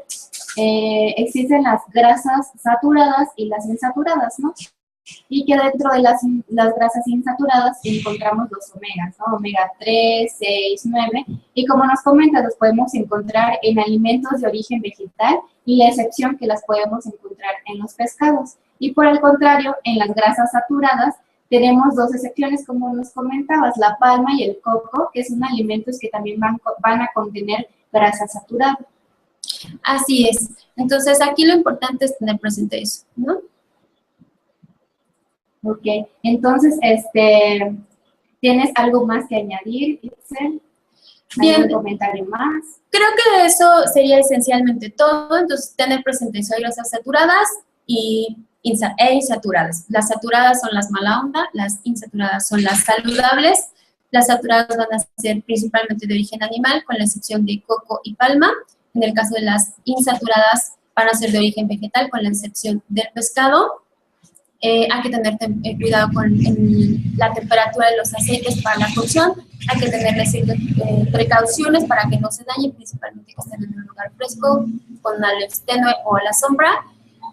existen las grasas saturadas y las insaturadas, ¿no? Y que dentro de las grasas insaturadas encontramos los omegas, ¿no? Omega 3, 6, 9, y como nos comenta, los podemos encontrar en alimentos de origen vegetal y la excepción que las podemos encontrar en los pescados. Y por el contrario, en las grasas saturadas tenemos dos excepciones, como nos comentabas, la palma y el coco, que son alimentos que también van a contener grasa saturada. Así es. Entonces, aquí lo importante es tener presente eso, ¿no? Ok, entonces, ¿tienes algo más que añadir, Itzel? ¿Algún comentario más? Creo que eso sería esencialmente todo. Entonces, tener presente eso, hay grasas saturadas e insaturadas. Las saturadas son las mala onda, las insaturadas son las saludables. Las saturadas van a ser principalmente de origen animal, con la excepción de coco y palma. En el caso de las insaturadas, van a ser de origen vegetal, con la excepción del pescado. Hay que tener cuidado con la temperatura de los aceites para la cocción. Hay que tener ciertas precauciones para que no se dañen, principalmente que estén en un lugar fresco, con la luz tenue o la sombra.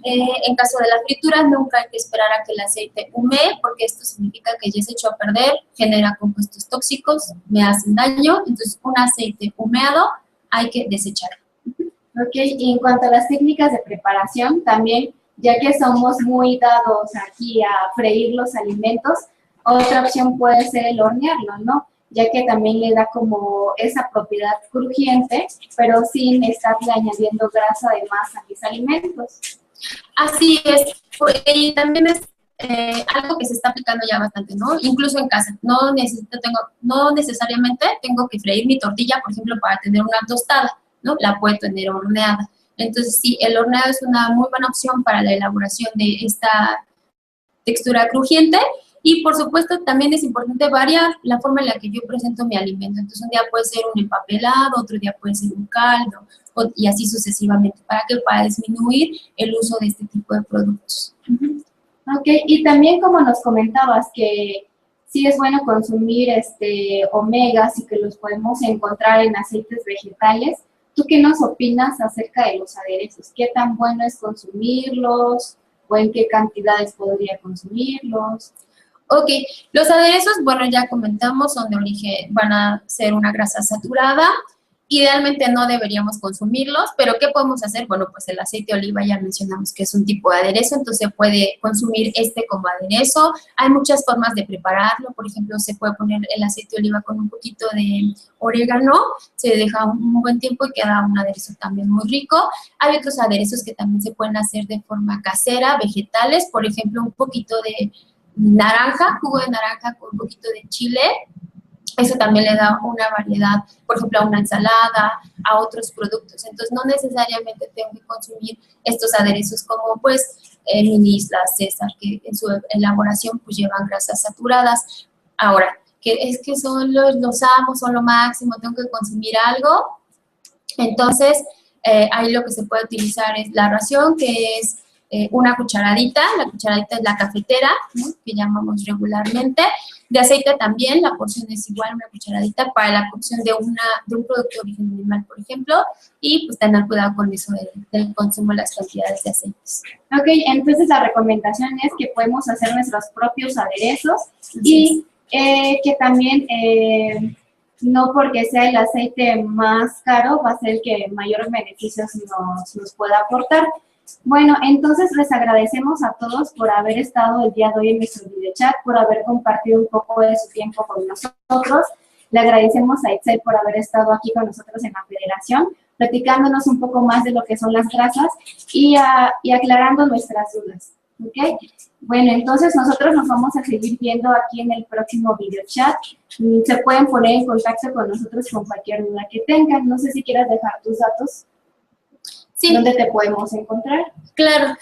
En caso de la fritura, nunca hay que esperar a que el aceite humee, porque esto significa que ya se echó a perder, genera compuestos tóxicos, me hacen daño. Entonces, un aceite humeado hay que desecharlo. Ok, y en cuanto a las técnicas de preparación, también, ya que somos muy dados aquí a freír los alimentos, otra opción puede ser el hornearlo, ¿no? Ya que también le da como esa propiedad crujiente, pero sin estarle añadiendo grasa de más a mis alimentos. Así es, y también es algo que se está aplicando ya bastante, ¿no? Incluso en casa, no necesariamente tengo que freír mi tortilla, por ejemplo, para tener una tostada, ¿no? La puedo tener horneada. Entonces, sí, el horneado es una muy buena opción para la elaboración de esta textura crujiente. Y, por supuesto, también es importante variar la forma en la que yo presento mi alimento. Entonces, un día puede ser un empapelado, otro día puede ser un caldo, y así sucesivamente, para disminuir el uso de este tipo de productos. Ok, y también como nos comentabas que sí es bueno consumir omegas y que los podemos encontrar en aceites vegetales, ¿tú qué nos opinas acerca de los aderezos? ¿Qué tan bueno es consumirlos o en qué cantidades podría consumirlos? Ok, los aderezos, bueno, ya comentamos, son de origen, van a ser una grasa saturada. Idealmente no deberíamos consumirlos, pero ¿qué podemos hacer? Bueno, pues el aceite de oliva ya mencionamos que es un tipo de aderezo, entonces se puede consumir este como aderezo. Hay muchas formas de prepararlo, por ejemplo, se puede poner el aceite de oliva con un poquito de orégano, se deja un buen tiempo y queda un aderezo también muy rico. Hay otros aderezos que también se pueden hacer de forma casera, vegetales, por ejemplo, un poquito de naranja, jugo de naranja con un poquito de chile. Eso también le da una variedad, por ejemplo, a una ensalada, a otros productos. Entonces, no necesariamente tengo que consumir estos aderezos como, pues, mini islas César, que en su elaboración, pues, llevan grasas saturadas. Ahora, que es que son los amos, son lo máximo, tengo que consumir algo. Entonces, ahí lo que se puede utilizar es la ración, que es una cucharadita, la cucharadita es la cafetera, ¿no?, que llamamos regularmente. De aceite también, la porción es igual, una cucharadita para la cocción de un producto de origen animal, por ejemplo, y pues tener cuidado con eso del consumo de las cantidades de aceites. Ok, entonces la recomendación es que podemos hacer nuestros propios aderezos y que también no porque sea el aceite más caro va a ser el que mayores beneficios nos pueda aportar. Bueno, entonces les agradecemos a todos por haber estado el día de hoy en nuestro videochat, por haber compartido un poco de su tiempo con nosotros. Le agradecemos a Itzel por haber estado aquí con nosotros en la federación, platicándonos un poco más de lo que son las grasas y aclarando nuestras dudas. ¿Ok? Bueno, entonces nosotros nos vamos a seguir viendo aquí en el próximo videochat. Se pueden poner en contacto con nosotros con cualquier duda que tengan. No sé si quieras dejar tus datos. Sí. ¿Dónde te podemos encontrar? Claro,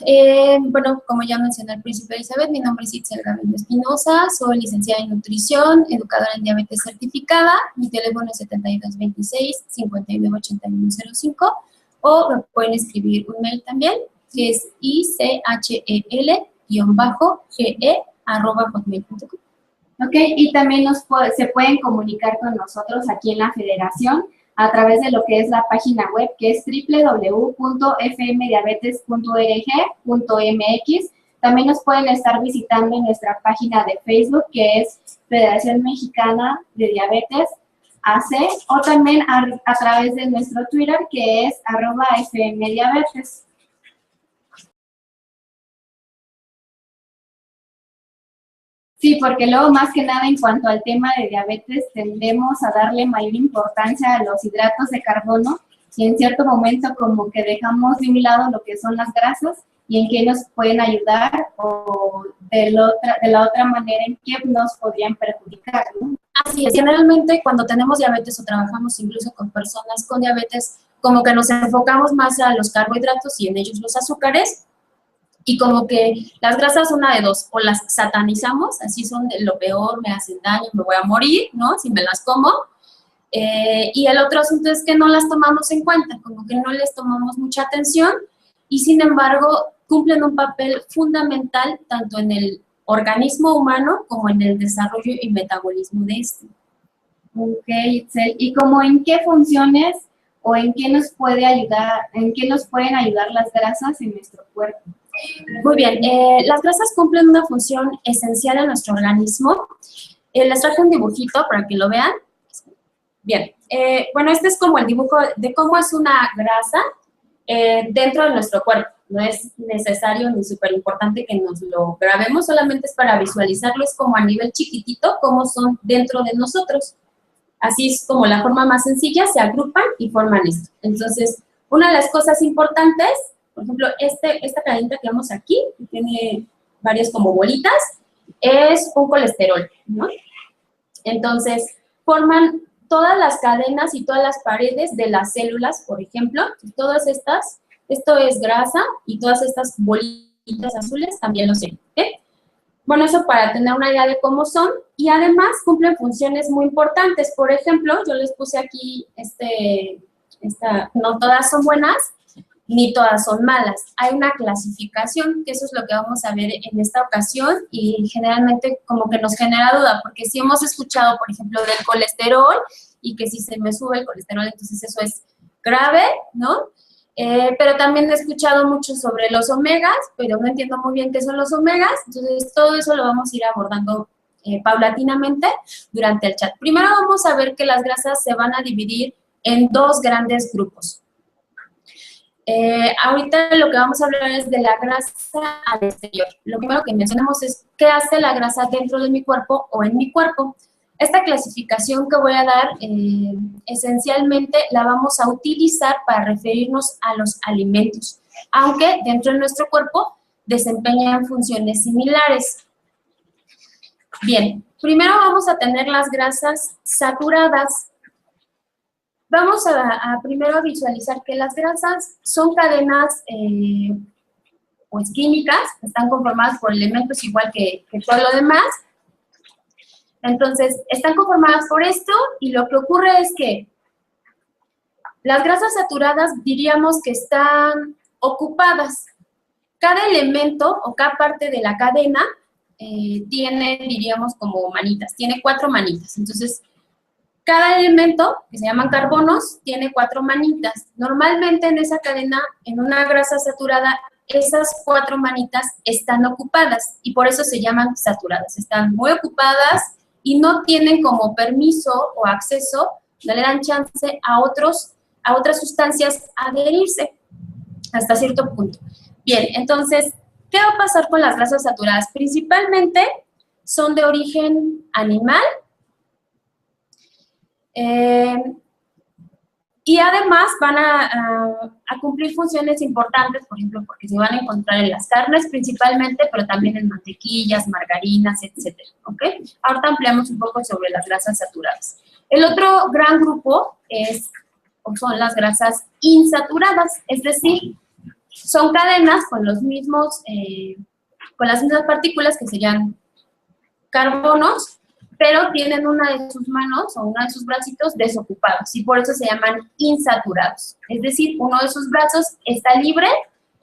bueno, como ya mencioné al principio, Elizabeth, mi nombre es Itzel Galindo Espinosa, soy licenciada en nutrición, educadora en diabetes certificada, mi teléfono es 7226-598105, o me pueden escribir un mail también, que es ichl-ge@hotmail.com. Ok, y también se pueden comunicar con nosotros aquí en la federación a través de lo que es la página web, que es www.fmdiabetes.org.mx. También nos pueden estar visitando en nuestra página de Facebook, que es Federación Mexicana de Diabetes AC, o también a través de nuestro Twitter, que es @fmdiabetes. Sí, porque luego más que nada en cuanto al tema de diabetes tendemos a darle mayor importancia a los hidratos de carbono y en cierto momento como que dejamos de un lado lo que son las grasas y en qué nos pueden ayudar o de la otra manera en qué nos podrían perjudicar, ¿no? Así es, generalmente cuando tenemos diabetes o trabajamos incluso con personas con diabetes, como que nos enfocamos más a los carbohidratos y en ellos los azúcares. Y como que las grasas, una de dos, o las satanizamos, así son de lo peor, me hacen daño, me voy a morir, ¿no?, si me las como. Y el otro asunto es que no las tomamos en cuenta, como que no les tomamos mucha atención y sin embargo cumplen un papel fundamental tanto en el organismo humano como en el desarrollo y metabolismo de este. Ok, Itzel. ¿Y como en qué funciones o en qué nos puede ayudar, en qué nos pueden ayudar las grasas en nuestro cuerpo? Muy bien, las grasas cumplen una función esencial en nuestro organismo. Les traje un dibujito para que lo vean. Bien, bueno, este es como el dibujo de cómo es una grasa dentro de nuestro cuerpo. No es necesario ni súper importante que nos lo grabemos, solamente es para visualizarlo, es como a nivel chiquitito, cómo son dentro de nosotros. Así es como la forma más sencilla, se agrupan y forman esto. Entonces, una de las cosas importantes, por ejemplo, esta cadenita que vemos aquí, que tiene varias como bolitas, es un colesterol, ¿no? Entonces, forman todas las cadenas y todas las paredes de las células, por ejemplo, todas estas, esto es grasa y todas estas bolitas azules también lo son, ¿ok? Bueno, eso para tener una idea de cómo son y además cumplen funciones muy importantes. Por ejemplo, yo les puse aquí, no todas son buenas ni todas son malas. Hay una clasificación, que eso es lo que vamos a ver en esta ocasión y generalmente como que nos genera duda, porque si hemos escuchado, por ejemplo, del colesterol y que si se me sube el colesterol, entonces eso es grave, ¿no? Pero también he escuchado mucho sobre los omegas, pero no entiendo muy bien qué son los omegas, entonces todo eso lo vamos a ir abordando paulatinamente durante el chat. Primero vamos a ver que las grasas se van a dividir en dos grandes grupos. Ahorita lo que vamos a hablar es de la grasa al exterior. Lo primero que mencionamos es qué hace la grasa dentro de mi cuerpo o en mi cuerpo. Esta clasificación que voy a dar, esencialmente la vamos a utilizar para referirnos a los alimentos, aunque dentro de nuestro cuerpo desempeñan funciones similares. Bien, primero vamos a tener las grasas saturadas. Vamos a primero visualizar que las grasas son cadenas pues químicas, están conformadas por elementos igual que todo lo demás. Entonces, están conformadas por esto y lo que ocurre es que las grasas saturadas diríamos que están ocupadas. Cada elemento o cada parte de la cadena tiene, diríamos, como manitas, tiene 4 manitas. Entonces, cada elemento, que se llaman carbonos, tiene 4 manitas. Normalmente en esa cadena, en una grasa saturada, esas 4 manitas están ocupadas y por eso se llaman saturadas. Están muy ocupadas y no tienen como permiso o acceso, no le dan chance a otras sustancias adherirse hasta cierto punto. Bien, entonces, ¿qué va a pasar con las grasas saturadas? Principalmente son de origen animal, y además van a cumplir funciones importantes, por ejemplo, porque se van a encontrar en las carnes principalmente, pero también en mantequillas, margarinas, etcétera, ¿ok? Ahorita ampliamos un poco sobre las grasas saturadas. El otro gran grupo son las grasas insaturadas, es decir, son cadenas con las mismas partículas que serían carbonos, pero tienen una de sus manos o uno de sus bracitos desocupados y por eso se llaman insaturados. Es decir, uno de sus brazos está libre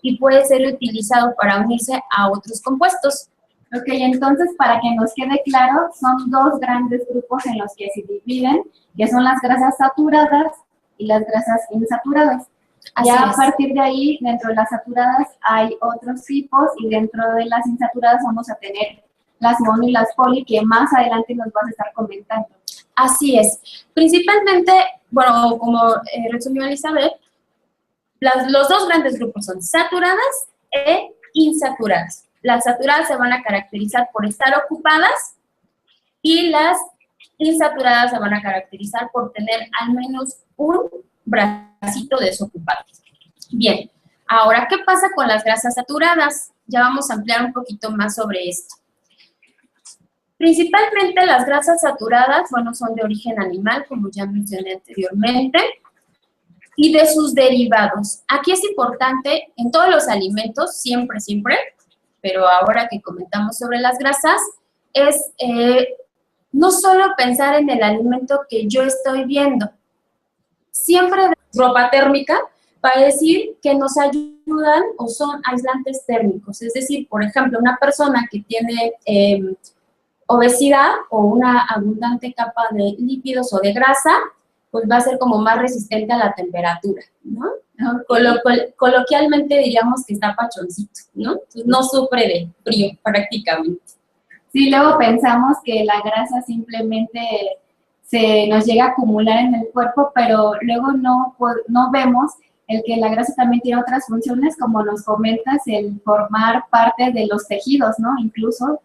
y puede ser utilizado para unirse a otros compuestos. Ok, entonces para que nos quede claro, son dos grandes grupos en los que se dividen, que son las grasas saturadas y las grasas insaturadas. Ya a partir de ahí, dentro de las saturadas hay otros tipos y dentro de las insaturadas vamos a tener las mono y las poli, que más adelante nos vas a estar comentando. Así es. Principalmente, bueno, como resumió Elizabeth, los dos grandes grupos son saturadas e insaturadas. Las saturadas se van a caracterizar por estar ocupadas y las insaturadas se van a caracterizar por tener al menos un bracito desocupado. Bien, ahora, ¿qué pasa con las grasas saturadas? Ya vamos a ampliar un poquito más sobre esto. Principalmente las grasas saturadas, bueno, son de origen animal, como ya mencioné anteriormente, y de sus derivados. Aquí es importante, en todos los alimentos, siempre, pero ahora que comentamos sobre las grasas, es no solo pensar en el alimento que yo estoy viendo, siempre de ropa térmica para decir que nos ayudan o son aislantes térmicos. Es decir, por ejemplo, una persona que tiene obesidad o una abundante capa de lípidos o de grasa, pues va a ser como más resistente a la temperatura, ¿no? Coloquialmente diríamos que está pachoncito, ¿no? Entonces, no sufre de frío prácticamente. Sí, luego pensamos que la grasa simplemente se nos llega a acumular en el cuerpo, pero luego no vemos el que la grasa también tiene otras funciones, como nos comentas, el formar parte de los tejidos, ¿no? Incluso.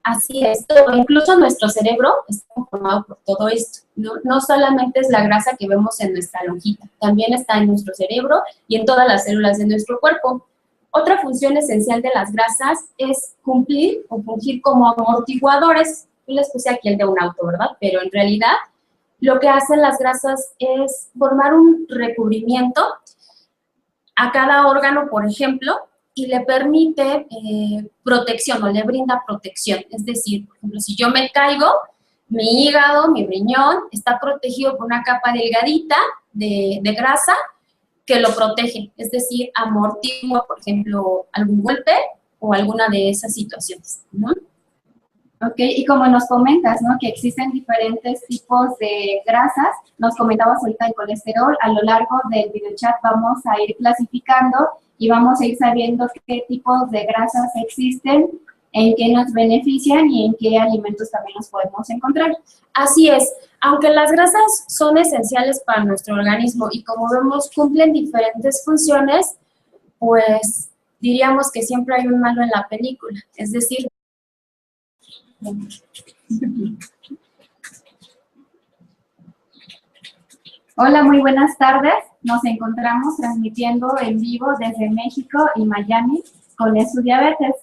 Así es, incluso nuestro cerebro está conformado por todo esto, ¿no? No solamente es la grasa que vemos en nuestra lonjita, también está en nuestro cerebro y en todas las células de nuestro cuerpo. Otra función esencial de las grasas es cumplir o fungir como amortiguadores. Yo les puse aquí el de un auto, ¿verdad? Pero en realidad lo que hacen las grasas es formar un recubrimiento a cada órgano, por ejemplo, y le permite protección o le brinda protección. Es decir, por ejemplo, si yo me caigo, mi hígado, mi riñón, está protegido por una capa delgadita de grasa que lo protege. Es decir, amortigua, por ejemplo, algún golpe o alguna de esas situaciones, ¿no? Ok, y como nos comentas, ¿no? Que existen diferentes tipos de grasas, nos comentabas ahorita el colesterol, a lo largo del videochat vamos a ir clasificando y vamos a ir sabiendo qué tipos de grasas existen, en qué nos benefician y en qué alimentos también los podemos encontrar. Así es, aunque las grasas son esenciales para nuestro organismo y como vemos cumplen diferentes funciones, pues diríamos que siempre hay un malo en la película, es decir, hola, muy buenas tardes. Nos encontramos transmitiendo en vivo desde México y Miami con Esu Diabetes.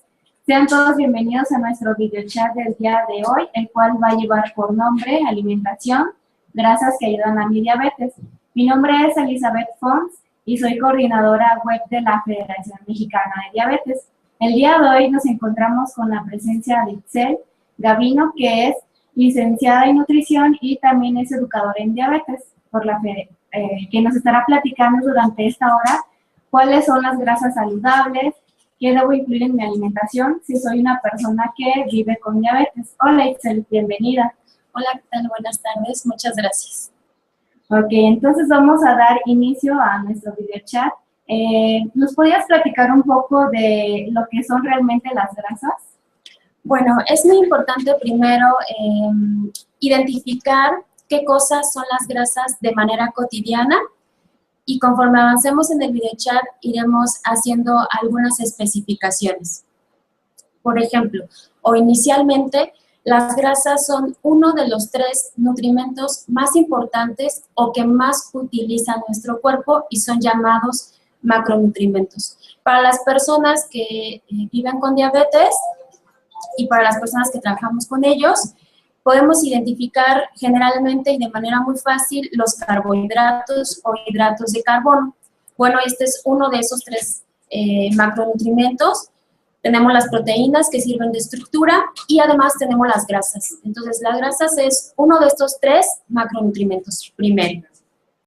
Sean todos bienvenidos a nuestro videochat del día de hoy, el cual va a llevar por nombre Alimentación, grasas que ayudan a mi diabetes. Mi nombre es Elizabeth Fons y soy coordinadora web de la Federación Mexicana de Diabetes. El día de hoy nos encontramos con la presencia de Itzel Gavino, que es licenciada en nutrición y también es educadora en diabetes por la FEDE, que nos estará platicando durante esta hora cuáles son las grasas saludables, qué debo incluir en mi alimentación si soy una persona que vive con diabetes. Hola Itzel, bienvenida. Hola, ¿qué tal? Buenas tardes, muchas gracias. Ok, entonces vamos a dar inicio a nuestro videochat. ¿Nos podrías platicar un poco de lo que son realmente las grasas? Bueno, es muy importante primero identificar qué cosas son las grasas de manera cotidiana y conforme avancemos en el videochat iremos haciendo algunas especificaciones. Por ejemplo, o inicialmente, las grasas son uno de los 3 nutrimentos más importantes o que más utiliza nuestro cuerpo y son llamados macronutrimentos. Para las personas que viven con diabetes, y para las personas que trabajamos con ellos, podemos identificar generalmente y de manera muy fácil los carbohidratos o hidratos de carbono. Bueno, este es uno de esos 3 macronutrimentos. Tenemos las proteínas que sirven de estructura y además tenemos las grasas. Entonces, las grasas es uno de estos 3 macronutrimentos primero.